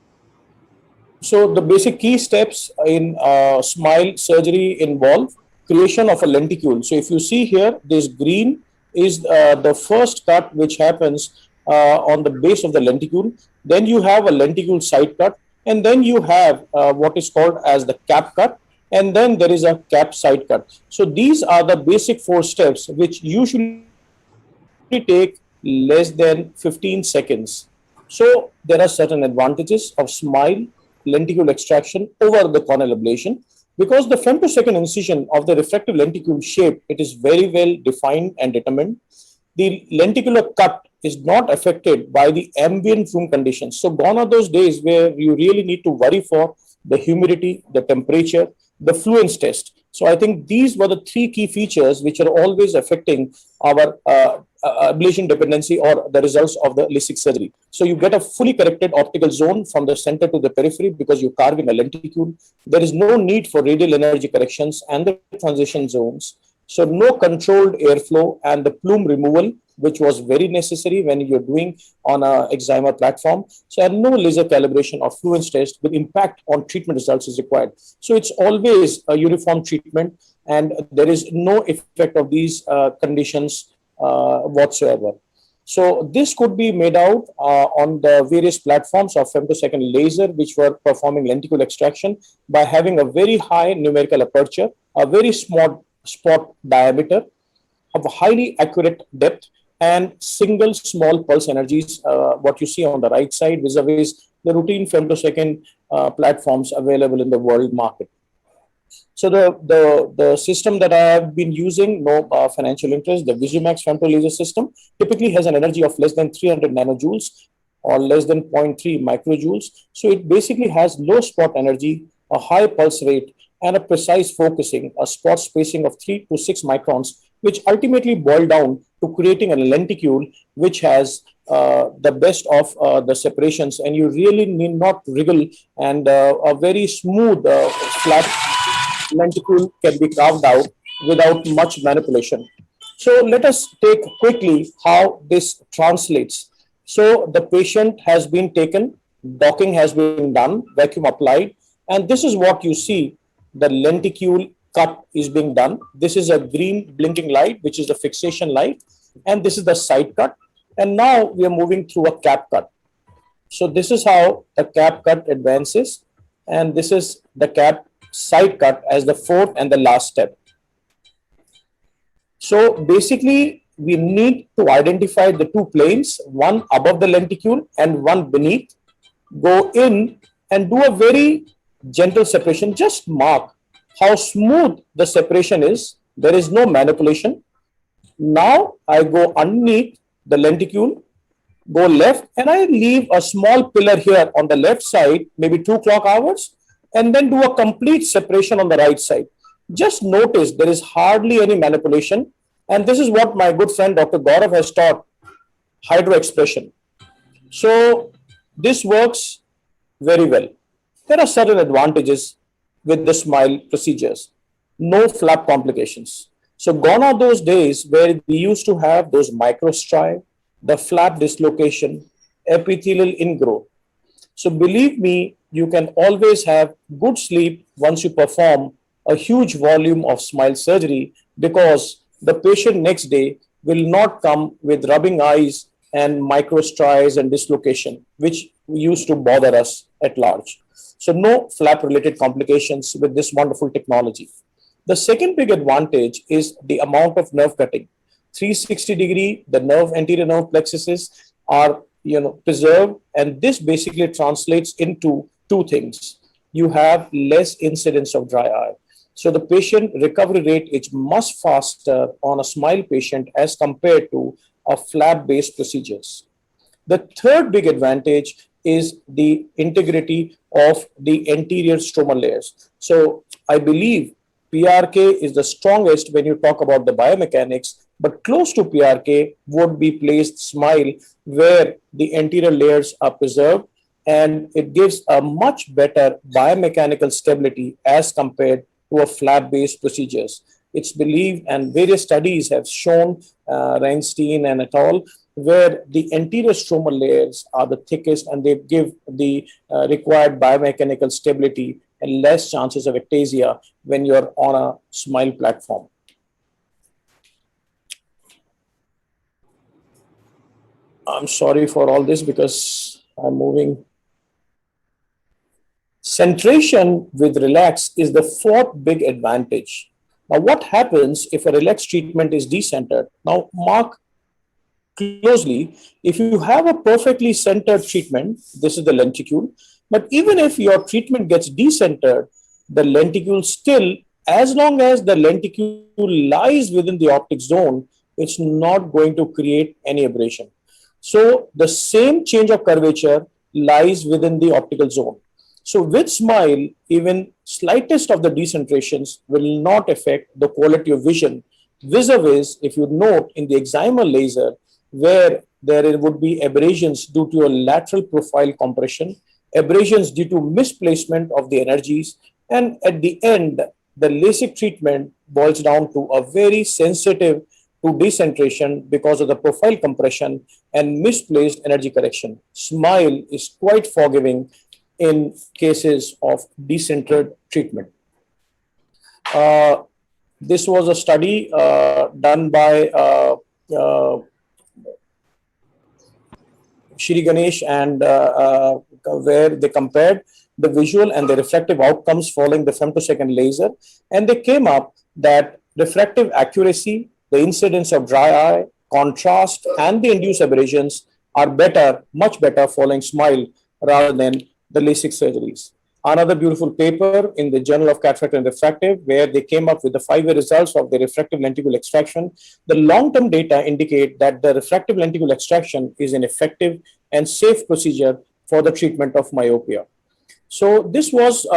So the basic key steps in SMILE surgery involve creation of a lenticule. So if you see here, this green is the first cut which happens on the base of the lenticule. Then you have a lenticule side cut, and then you have what is called as the cap cut, and then there is a cap side cut. So these are the basic 4 steps which usually take less than 15 seconds. So there are certain advantages of SMILE lenticule extraction over the corneal ablation, because the femtosecond incision of the refractive lenticule shape, it is very well defined and determined. The lenticular cut is not affected by the ambient room conditions. So gone are those days where you really need to worry for the humidity, the temperature, the fluence test. So I think these were the 3 key features which are always affecting our ablation dependency or the results of the LASIK surgery. So you get a fully corrected optical zone from the center to the periphery because you're carving a lenticule. There is no need for radial energy corrections and the transition zones. So no controlled airflow and the plume removal, which was very necessary when you're doing on a excimer platform. So and no laser calibration or fluence test with impact on treatment results is required. So it's always a uniform treatment, and there is no effect of these conditions whatsoever. So this could be made out on the various platforms of femtosecond laser, which were performing lenticule extraction by having a very high numerical aperture, a very small spot diameter, of a highly accurate depth, and single small pulse energies, what you see on the right side vis-a-vis the routine femtosecond platforms available in the world market. So the system that I have been using, no financial interest, the Visumax femto laser system typically has an energy of less than 300 nanojoules or less than 0.3 microjoules. So it basically has low spot energy, a high pulse rate, and a precise focusing, a spot spacing of 3 to 6 microns, which ultimately boil down to creating a lenticule which has the best of the separations, and you really need not wriggle, and a very smooth flat lenticule can be carved out without much manipulation. So let us take quickly how this translates. So the patient has been taken, docking has been done, vacuum applied, and this is what you see. The lenticule cut is being done. This is a green blinking light, which is the fixation light, and this is the side cut. And now we are moving through a cap cut. So this is how the cap cut advances, and this is the cap side cut as the 4th and the last step. So basically, we need to identify the 2 planes, one above the lenticule and one beneath, go in and do a very gentle separation. Just mark how smooth the separation is. There is no manipulation. Now I go underneath the lenticule, go left, and I leave a small pillar here on the left side, maybe 2 clock hours, and then do a complete separation on the right side. Just notice there is hardly any manipulation. And this is what my good friend Dr. Gaurav has taught, hydro expression. So this works very well. There are certain advantages with the SMILE procedures. No flap complications. So gone are those days where we used to have those microstriae, the flap dislocation, epithelial ingrowth. So believe me, you can always have good sleep once you perform a huge volume of SMILE surgery, because the patient next day will not come with rubbing eyes and microstriae and dislocation, which used to bother us at large. So no flap related complications with this wonderful technology. The second big advantage is the amount of nerve cutting. 360-degree, the anterior nerve plexuses are preserved, and this basically translates into 2 things. You have less incidence of dry eye. So the patient recovery rate is much faster on a smile patient as compared to a flap-based procedures. The third big advantage is the integrity of the anterior stromal layers. So I believe PRK is the strongest when you talk about the biomechanics, but close to PRK would be placed smile where the anterior layers are preserved, and it gives a much better biomechanical stability as compared to a flap-based procedures. It's believed, and various studies have shown, Reinstein and et al., where the anterior stromal layers are the thickest and they give the required biomechanical stability and less chances of ectasia when you're on a smile platform. I'm sorry for all this because I'm moving. Centration with relax is the fourth big advantage. Now, what happens if a relaxed treatment is decentered? Now, mark closely, if you have a perfectly centered treatment, this is the lenticule, but even if your treatment gets decentered, the lenticule still, as long as the lenticule lies within the optic zone, it's not going to create any aberration. So the same change of curvature lies within the optical zone. So with smile, even slightest of the decentrations will not affect the quality of vision. Vis-a-vis, if you note in the excimer laser, where there would be aberrations due to a lateral profile compression, aberrations due to misplacement of the energies, and at the end, the LASIK treatment boils down to a very sensitive to decentration because of the profile compression and misplaced energy correction. Smile is quite forgiving in cases of decentered treatment. This was a study done by Shri Ganesh, and where they compared the visual and the refractive outcomes following the femtosecond laser, and they came up that refractive accuracy, the incidence of dry eye, contrast, and the induced aberrations are better, much better following smile rather than the LASIK surgeries. Another beautiful paper in the Journal of Cataract and Refractive, where they came up with the 5-year results of the refractive lenticle extraction. The long-term data indicate that the refractive lenticle extraction is an effective and safe procedure for the treatment of myopia. So this was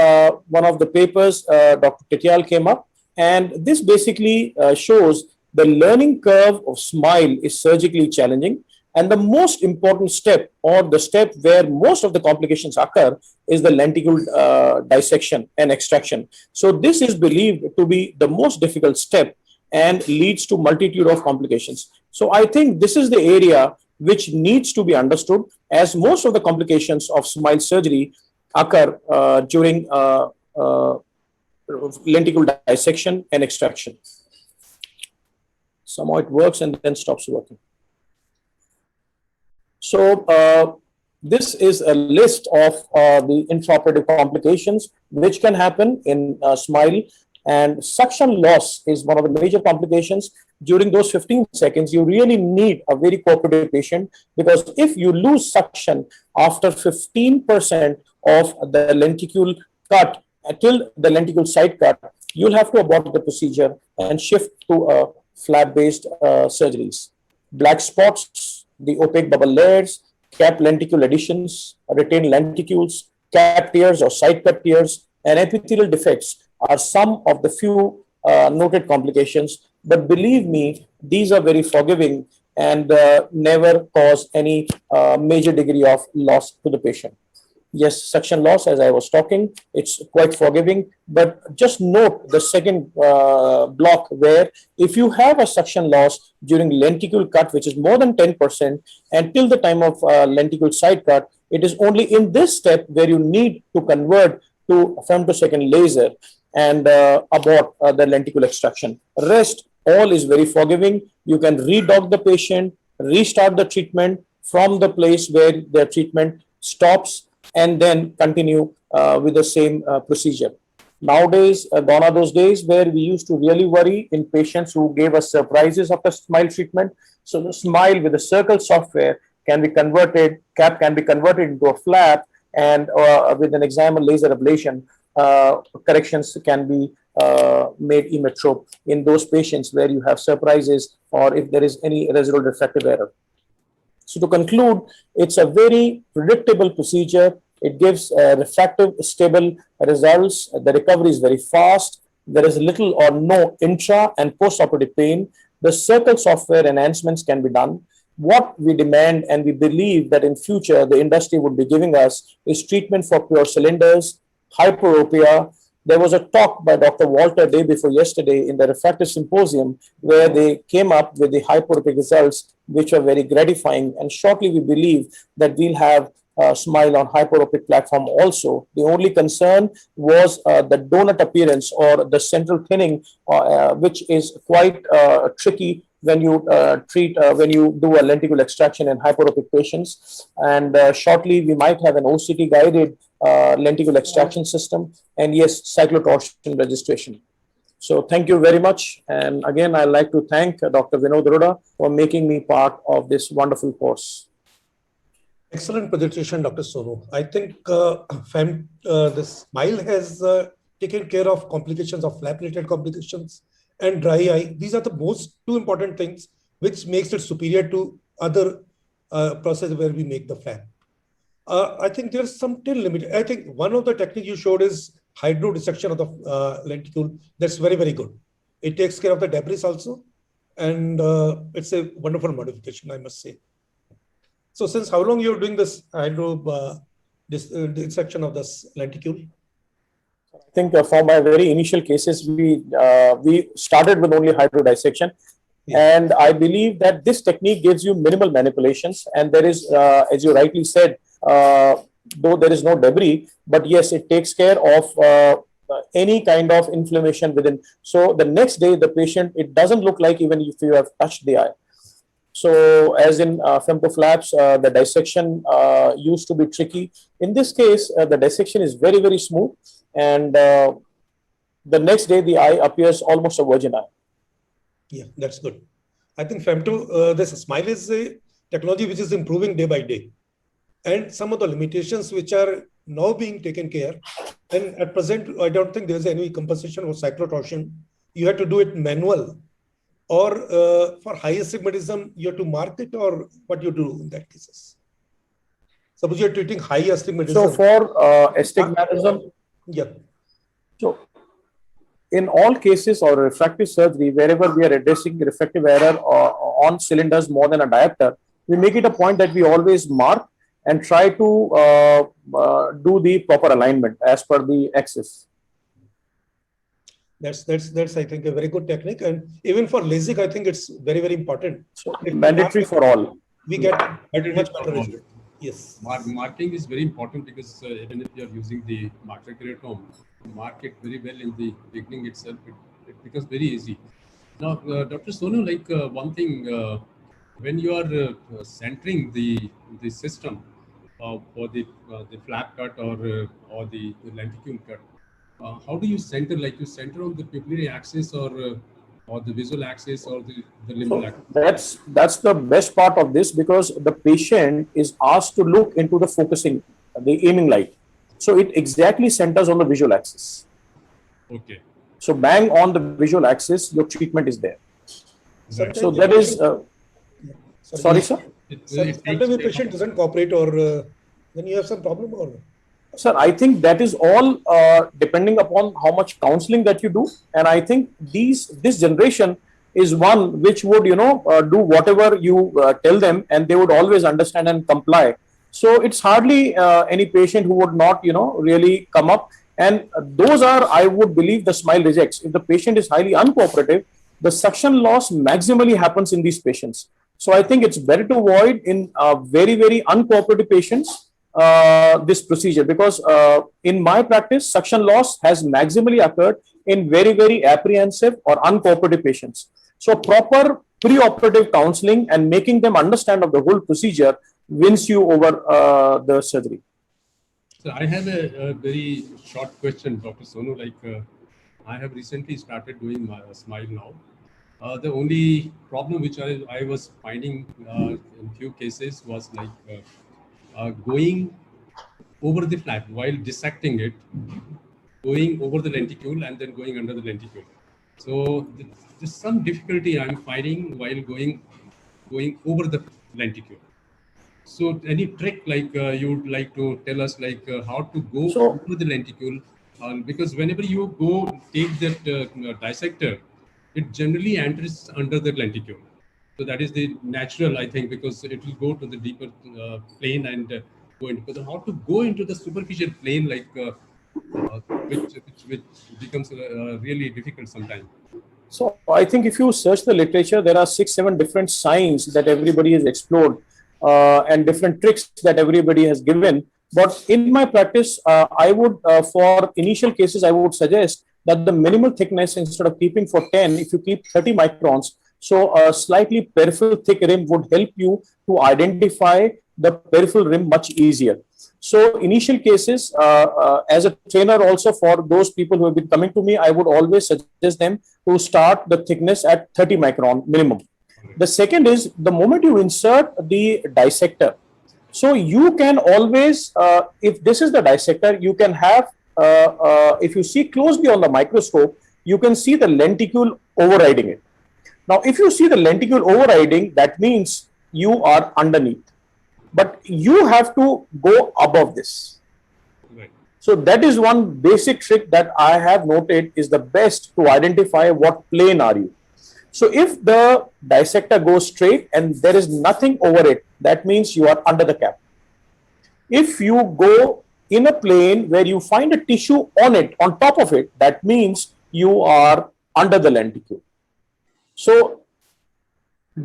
one of the papers Dr. Tityal came up, and this basically shows the learning curve of smile is surgically challenging. And the most important step, or the step where most of the complications occur, is the lenticle dissection and extraction. So this is believed to be the most difficult step and leads to multitude of complications. So I think this is the area which needs to be understood, as most of the complications of smile surgery occur during lenticle dissection and extraction. Somehow it works and then stops working. So this is a list of the intraoperative complications which can happen in smile, and suction loss is one of the major complications. During those 15 seconds, you really need a very cooperative patient, because if you lose suction after 15% of the lenticule cut until the lenticule side cut, you'll have to abort the procedure and shift to flap-based surgeries. Black spots, the opaque bubble layers, cap lenticule additions, retained lenticules, cap tears or side cut tears, and epithelial defects are some of the few noted complications. But believe me, these are very forgiving and never cause any major degree of loss to the patient. Yes, suction loss, as I was talking, it's quite forgiving, but just note the second block, where if you have a suction loss during lenticle cut, which is more than 10%, until the time of lenticle side cut, it is only in this step where you need to convert to femtosecond laser and abort the lenticle extraction. Rest, all is very forgiving. You can redock the patient, restart the treatment from the place where the treatment stops, and then continue with the same procedure. Nowadays, gone are those days where we used to really worry in patients who gave us surprises after smile treatment. So the smile with the circle software can be converted, cap can be converted into a flap, and with an excimer laser ablation, corrections can be made emmetrope in those patients where you have surprises or if there is any residual refractive error. So to conclude, it's a very predictable procedure. It gives refractive stable results. The recovery is very fast. There is little or no intra and post-operative pain. The Circle software enhancements can be done. What we demand and we believe that in future the industry would be giving us is treatment for pure cylinders, hyperopia. There was a talk by Dr. Walter day before yesterday in the refractive symposium where they came up with the hyperopic results, which are very gratifying. And shortly, we believe that we'll have Smile on hyperopic platform also. The only concern was the donut appearance or the central thinning, which is quite tricky when you when you do a lenticle extraction in hyperopic patients. And shortly, we might have an OCT guided lenticle extraction system, and yes, cyclotorsion registration. So thank you very much. And again, I'd like to thank Dr. Vinod Arora for making me part of this wonderful course. Excellent presentation, Dr. Sonu. I think the Smile has taken care of complications of flap-related complications and dry eye. These are the most two important things which makes it superior to other processes where we make the flap. I think there's some till limit. I think one of the techniques you showed is hydro dissection of the lenticle. That's very, very good. It takes care of the debris also. And it's a wonderful modification, I must say. So since how long you're doing this hydro dissection of this lenticle? I think for my very initial cases, we started with only hydro dissection. Yeah. And I believe that this technique gives you minimal manipulations. And there is, as you rightly said, though there is no debris, but yes, it takes care of any kind of inflammation within. So the next day, the patient, it doesn't look like even if you have touched the eye. So as in femtoflaps, the dissection used to be tricky. In this case, the dissection is very, very smooth. And the next day, the eye appears almost a virgin eye. Yeah, that's good. I think femto, this Smile is a technology which is improving day by day. And some of the limitations which are now being taken care. And at present, I don't think there's any compensation for cyclotorsion. You have to do it manual. Or for high astigmatism, you have to mark it, or what you do in that cases? Suppose you're treating high astigmatism. So for astigmatism, yeah. So in all cases or refractive surgery, wherever we are addressing refractive error on cylinders more than a diopter, we make it a point that we always mark and try to do the proper alignment as per the axis. That's I think a very good technique, and even for LASIK, I think it's very, very important. So mandatory for all. We get much better result. Yes. Marking is very important because even if you are using the marker keratome, mark it very well in the beginning itself. It becomes very easy. Now, Dr. Sonu, like one thing, when you are centering the system for the flap cut or the lenticule cut, how do you center? Like you center on the pupillary axis or the visual axis or the limbal axis? That's the best part of this, because the patient is asked to look into the focusing, the aiming light. So it exactly centers on the visual axis. Okay. So bang on the visual axis, your treatment is there. Right. So that is. Sorry, sir. Sometimes the patient doesn't cooperate, or then you have some problem, or. Sir, I think that is all depending upon how much counseling that you do. And I think this generation is one which would, do whatever you tell them, and they would always understand and comply. So it's hardly any patient who would not, really come up. And those are, I would believe, the Smile rejects. If the patient is highly uncooperative, the suction loss maximally happens in these patients. So I think it's better to avoid in very, very uncooperative patients this procedure, because in my practice, suction loss has maximally occurred in very, very apprehensive or uncooperative patients. So proper preoperative counseling and making them understand of the whole procedure wins you over the surgery. So I have a very short question, Dr. Sonu. Like I have recently started doing my Smile now. The only problem which I was finding in few cases was like going over the flap while dissecting it, going over the lenticule and then going under the lenticule. So there's some difficulty I'm finding while going over the lenticule. So any trick like you would like to tell us like how to go over the lenticule? Because whenever you go take that dissector, it generally enters under the lenticule. So that is the natural, I think, because it will go to the deeper plane and go into. But how to go into the superficial plane, like which becomes really difficult sometimes. So I think if you search the literature, there are 6-7 different signs that everybody has explored and different tricks that everybody has given. But in my practice, I would, for initial cases, I would suggest that the minimal thickness, instead of keeping for 10, if you keep 30 microns, so a slightly peripheral thick rim would help you to identify the peripheral rim much easier. So initial cases, as a trainer also, for those people who have been coming to me, I would always suggest them to start the thickness at 30 micron minimum. The second is the moment you insert the dissector. So you can always, if this is the dissector, you can have, if you see closely on the microscope, you can see the lenticule overriding it. Now, if you see the lenticule overriding, that means you are underneath. But you have to go above this. Right. So that is one basic trick that I have noted is the best to identify what plane are you. So if the dissector goes straight and there is nothing over it, that means you are under the cap. If you go in a plane where you find a tissue on it, on top of it, that means you are under the lenticule. So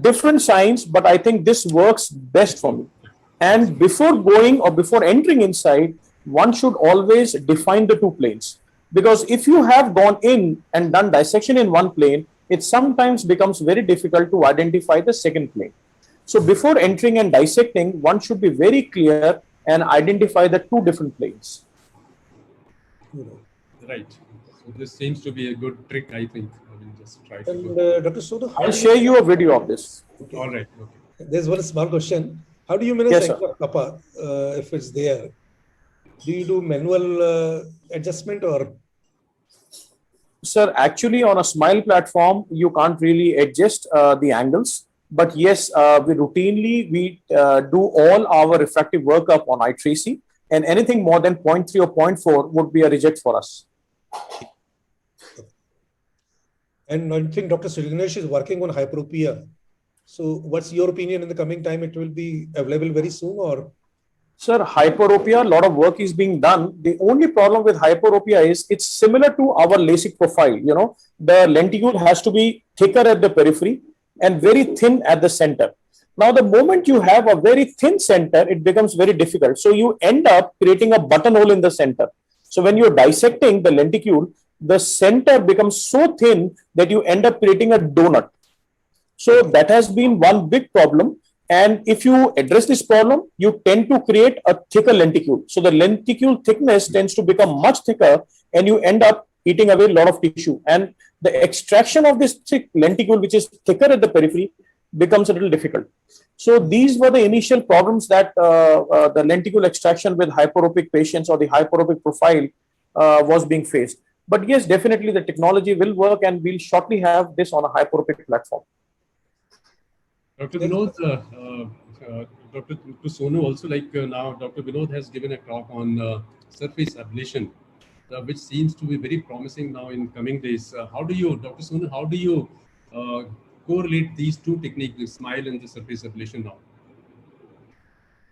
different signs, but I think this works best for me. And before going or before entering inside, one should always define the two planes. Because if you have gone in and done dissection in one plane, it sometimes becomes very difficult to identify the second plane. So before entering and dissecting, one should be very clear and identify the two different planes. Right. So this seems to be a good trick, I think. I will just try to. And Dr. Sono, I'll share you a video of this. All right. Okay. there's one small question. How do you manage Yes, sir. kappa if it's there? Do you do manual adjustment or? Sir, actually on a Smile platform, you can't really adjust the angles. But yes, we routinely do all our refractive workup on I3C, and anything more than 0.3 or 0.4 would be a reject for us. And I think Dr. Suryanesh is working on hyperopia. So what's your opinion in the coming time? It will be available very soon or? Sir, hyperopia, a lot of work is being done. The only problem with hyperopia is it's similar to our LASIK profile. You know, the lenticule has to be thicker at the periphery and very thin at the center. Now, the moment you have a very thin center, it becomes very difficult. So you end up creating a buttonhole in the center. So when you're dissecting the lenticule, the center becomes so thin that you end up creating a donut. So that has been one big problem. And if you address this problem, you tend to create a thicker lenticule. So the lenticule thickness tends to become much thicker and you end up eating away a lot of tissue. And the extraction of this thick lenticule, which is thicker at the periphery, becomes a little difficult. So these were the initial problems that the lenticule extraction with hyperopic patients or the hyperopic profile was being faced. But yes, definitely the technology will work and we'll shortly have this on a hyperopic platform. Dr. Vinod, Dr. Sono also, like now Dr. Vinod has given a talk on surface ablation, which seems to be very promising now in coming days. How do you, Dr. Sono, how do you correlate these two techniques, the SMILE and the surface ablation now?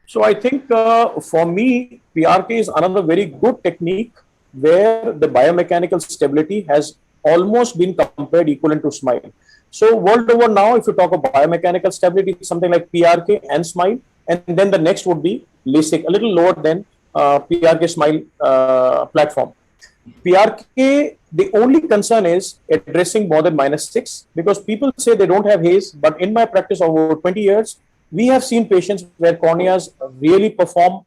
So I think for me, PRK is another very good technique where the biomechanical stability has almost been compared equivalent to SMILE. So world over now, if you talk about biomechanical stability, it's something like PRK and SMILE, and then the next would be LASIK, a little lower than PRK SMILE platform. PRK, the only concern is addressing more than -6 because people say they don't have haze, but in my practice over 20 years, we have seen patients where corneas really perform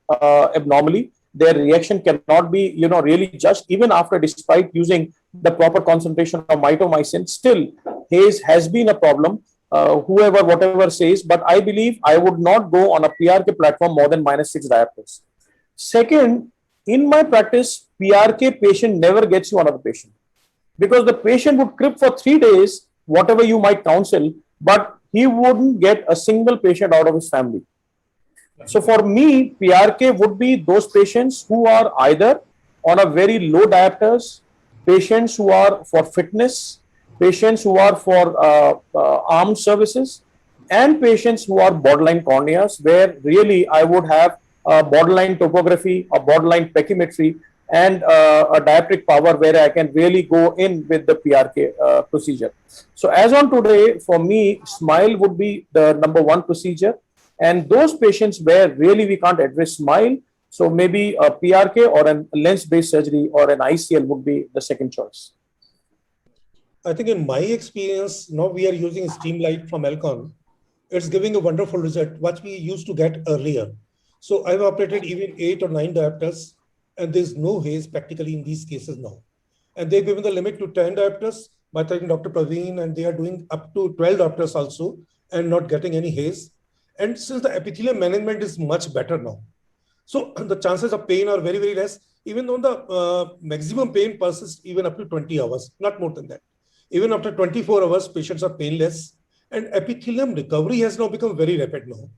abnormally. Their reaction cannot be, really judged even after, despite using the proper concentration of mitomycin. Still, haze has been a problem, whoever, whatever says, but I believe I would not go on a PRK platform more than -6 diopters. Second, in my practice, PRK patient never gets you another patient because the patient would crib for 3 days, whatever you might counsel, but he wouldn't get a single patient out of his family. So for me, PRK would be those patients who are either on a very low diopters, patients who are for fitness, patients who are for armed services, and patients who are borderline corneas, where really I would have a borderline topography, a borderline pachymetry, and a dioptric power where I can really go in with the PRK procedure. So as on today, for me, SMILE would be the number one procedure. And those patients where really we can't address SMILE, so maybe a PRK or a lens-based surgery or an ICL would be the second choice. I think in my experience, now we are using Streamlight from Alcon. It's giving a wonderful result, what we used to get earlier. So I've operated even 8 or 9 diopters, and there's no haze practically in these cases now. And they've given the limit to 10 diopters by taking Dr. Praveen, and they are doing up to 12 diopters also and not getting any haze. And since the epithelial management is much better now, so the chances of pain are very, very less, even though the maximum pain persists even up to 20 hours, not more than that. Even after 24 hours, patients are painless, and epithelium recovery has now become very rapid now.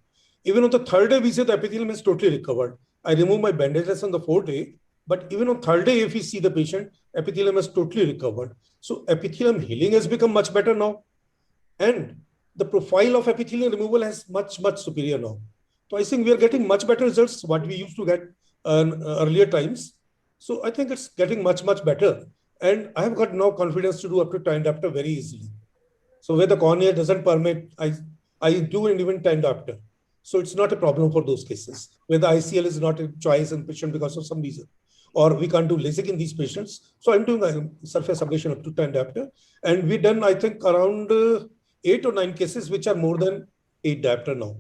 Even on the third day, we say the epithelium is totally recovered. I remove my bandages on the fourth day, but even on third day, if we see the patient, epithelium is totally recovered. So epithelium healing has become much better now. And the profile of epithelium removal has much, much superior now. So I think we are getting much better results what we used to get earlier times. So I think it's getting much, much better. And I have got now confidence to do up to 10 diopter very easily. So where the cornea doesn't permit, I do an even 10 diopter. So it's not a problem for those cases where the ICL is not a choice in patient because of some reason, or we can't do LASIK in these patients. So I'm doing a surface ablation up to 10 diopter. And we've done, I think, around 8 or 9 cases, which are more than 8 diopter now.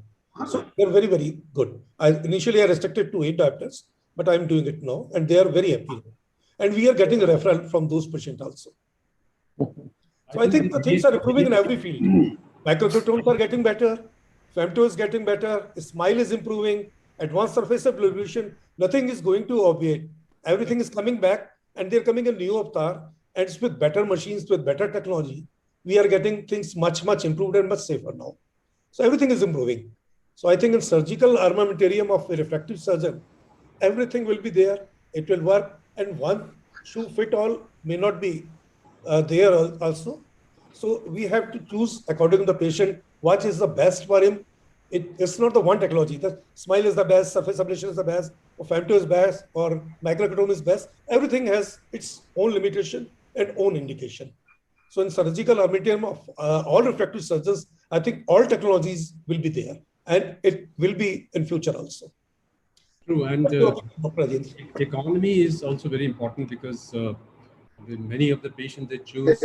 So they're very, very good. Initially I restricted to 8 diopters, but I'm doing it now, and they are very happy. And we are getting a referral from those patients also. So I think the things are improving in every field. Microtones are getting better. Femto is getting better. SMILE is improving. Advanced surface ablation, nothing is going to obviate. Everything is coming back, and they're coming a new avatar, and it's with better machines, with better technology. We are getting things much, much improved and much safer now. So everything is improving. So I think in surgical armamentarium of a refractive surgeon, everything will be there. It will work. And one shoe fit all may not be there also. So we have to choose according to the patient, what is the best for him. It's not the one technology. The SMILE is the best, surface ablation is the best, or femto is best, or microcatome is best. Everything has its own limitation and own indication. So in surgical armamentarium of all refractive surgeons, I think all technologies will be there, and it will be in future also. True, and economy is also very important because many of the patients they choose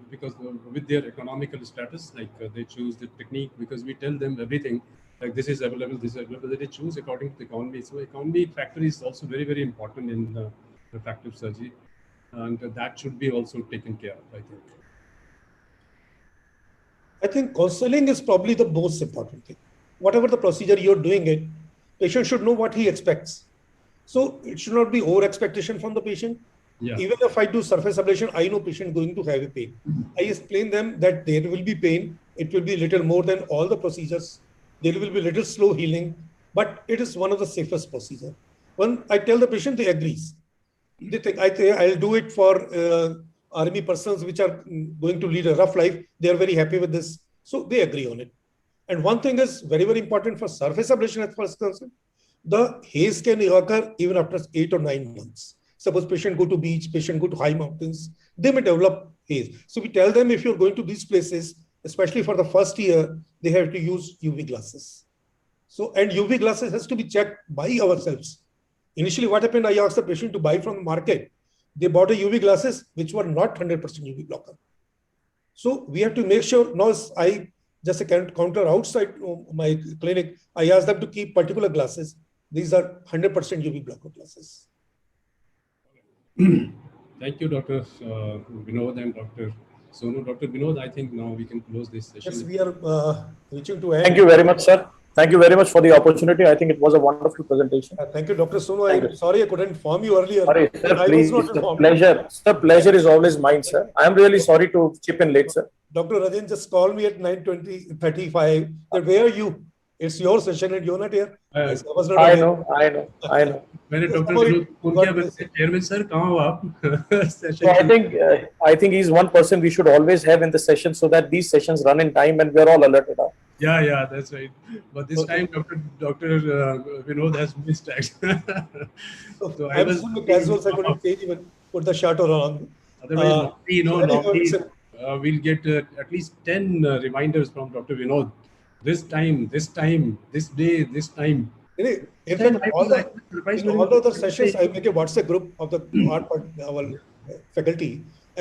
because with their economical status, like they choose the technique because we tell them everything, like this is available, they choose according to the economy. So economy factor is also very, very important in refractive surgery, and that should be also taken care of, I think. I think counseling is probably the most important thing. Whatever the procedure you're doing it, patient should know what he expects. So it should not be over expectation from the patient. Yeah. Even if I do surface ablation, I know patient going to have a pain. I explain them that there will be pain. It will be little more than all the procedures. There will be little slow healing, but it is one of the safest procedure. When I tell the patient, they agrees. They think I'll do it for army persons which are going to lead a rough life. They are very happy with this. So they agree on it. And one thing is very, very important for surface ablation as far as concerned. The haze can occur even after 8 or 9 months. Suppose patient go to beach, patient go to high mountains, they may develop haze. So we tell them if you're going to these places, especially for the first year, they have to use UV glasses. So, and UV glasses has to be checked by ourselves. Initially, what happened, I asked the patient to buy from the market. They bought a UV glasses, which were not 100% UV blocker. So we have to make sure, now I just a counter outside my clinic, I asked them to keep particular glasses. These are 100% UV blocker glasses. Thank you, Dr. Vinod and Dr. Sonu. Dr. Vinod, I think now we can close this session. Yes, we are reaching to end. Thank you very much, sir. Thank you very much for the opportunity. I think it was a wonderful presentation. Thank you, Dr. Sonu. Thank I'm you. sorry I couldn't inform you earlier. Sorry, sir, I was please. not The informed. pleasure. Sir, pleasure is always mine, sir. I am really sorry to chip in late, sir. Dr. Rajan just called me at 9:35. That where are you? It's your session and you're not here. I was not I aware. know, I know, I know. मैंने Yes, doctor sorry. Vinod phone God किया, bless मैंने chairman sir कहाँ हो आप? So session I think he's one person we should always have in the session so that these sessions run in time and we're all alerted. Huh? yeah, that's right. But this Okay. time Dr. Vinod has missed it. So I I'm was so casual, so I couldn't even put the shirt on. otherwise normally Anyway, we'll get at least 10 reminders from Dr. Vinod. This time, this day, this time. in Then fact, I all was the surprised in when all the you- other sessions, I make a WhatsApp group of the our faculty,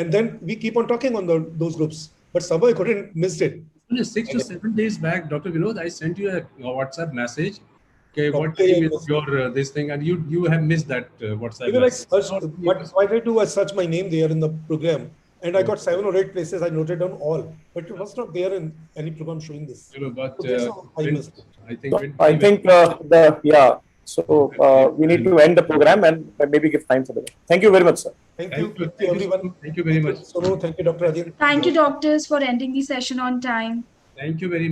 and then we keep on talking on those groups. But somehow I couldn't miss it. Only 6 to 7 days back, Dr. Vinod, I sent you a WhatsApp message. Okay, what Okay, time yes. is your this thing? And you have missed that WhatsApp Even I message. searched, what I do, I search my name there in the program, and I got 7 or 8 places. I noted down all, but it was not there in any program showing this. You know, but So that's how I missed it. I think I think so we need to end the program and maybe give time for the. Thank you very much, sir. Thank you, Thank you, everyone. thank you very much. Sonu, thank you, Dr. Adil. Thank you, doctors, for ending the session on time. Thank you very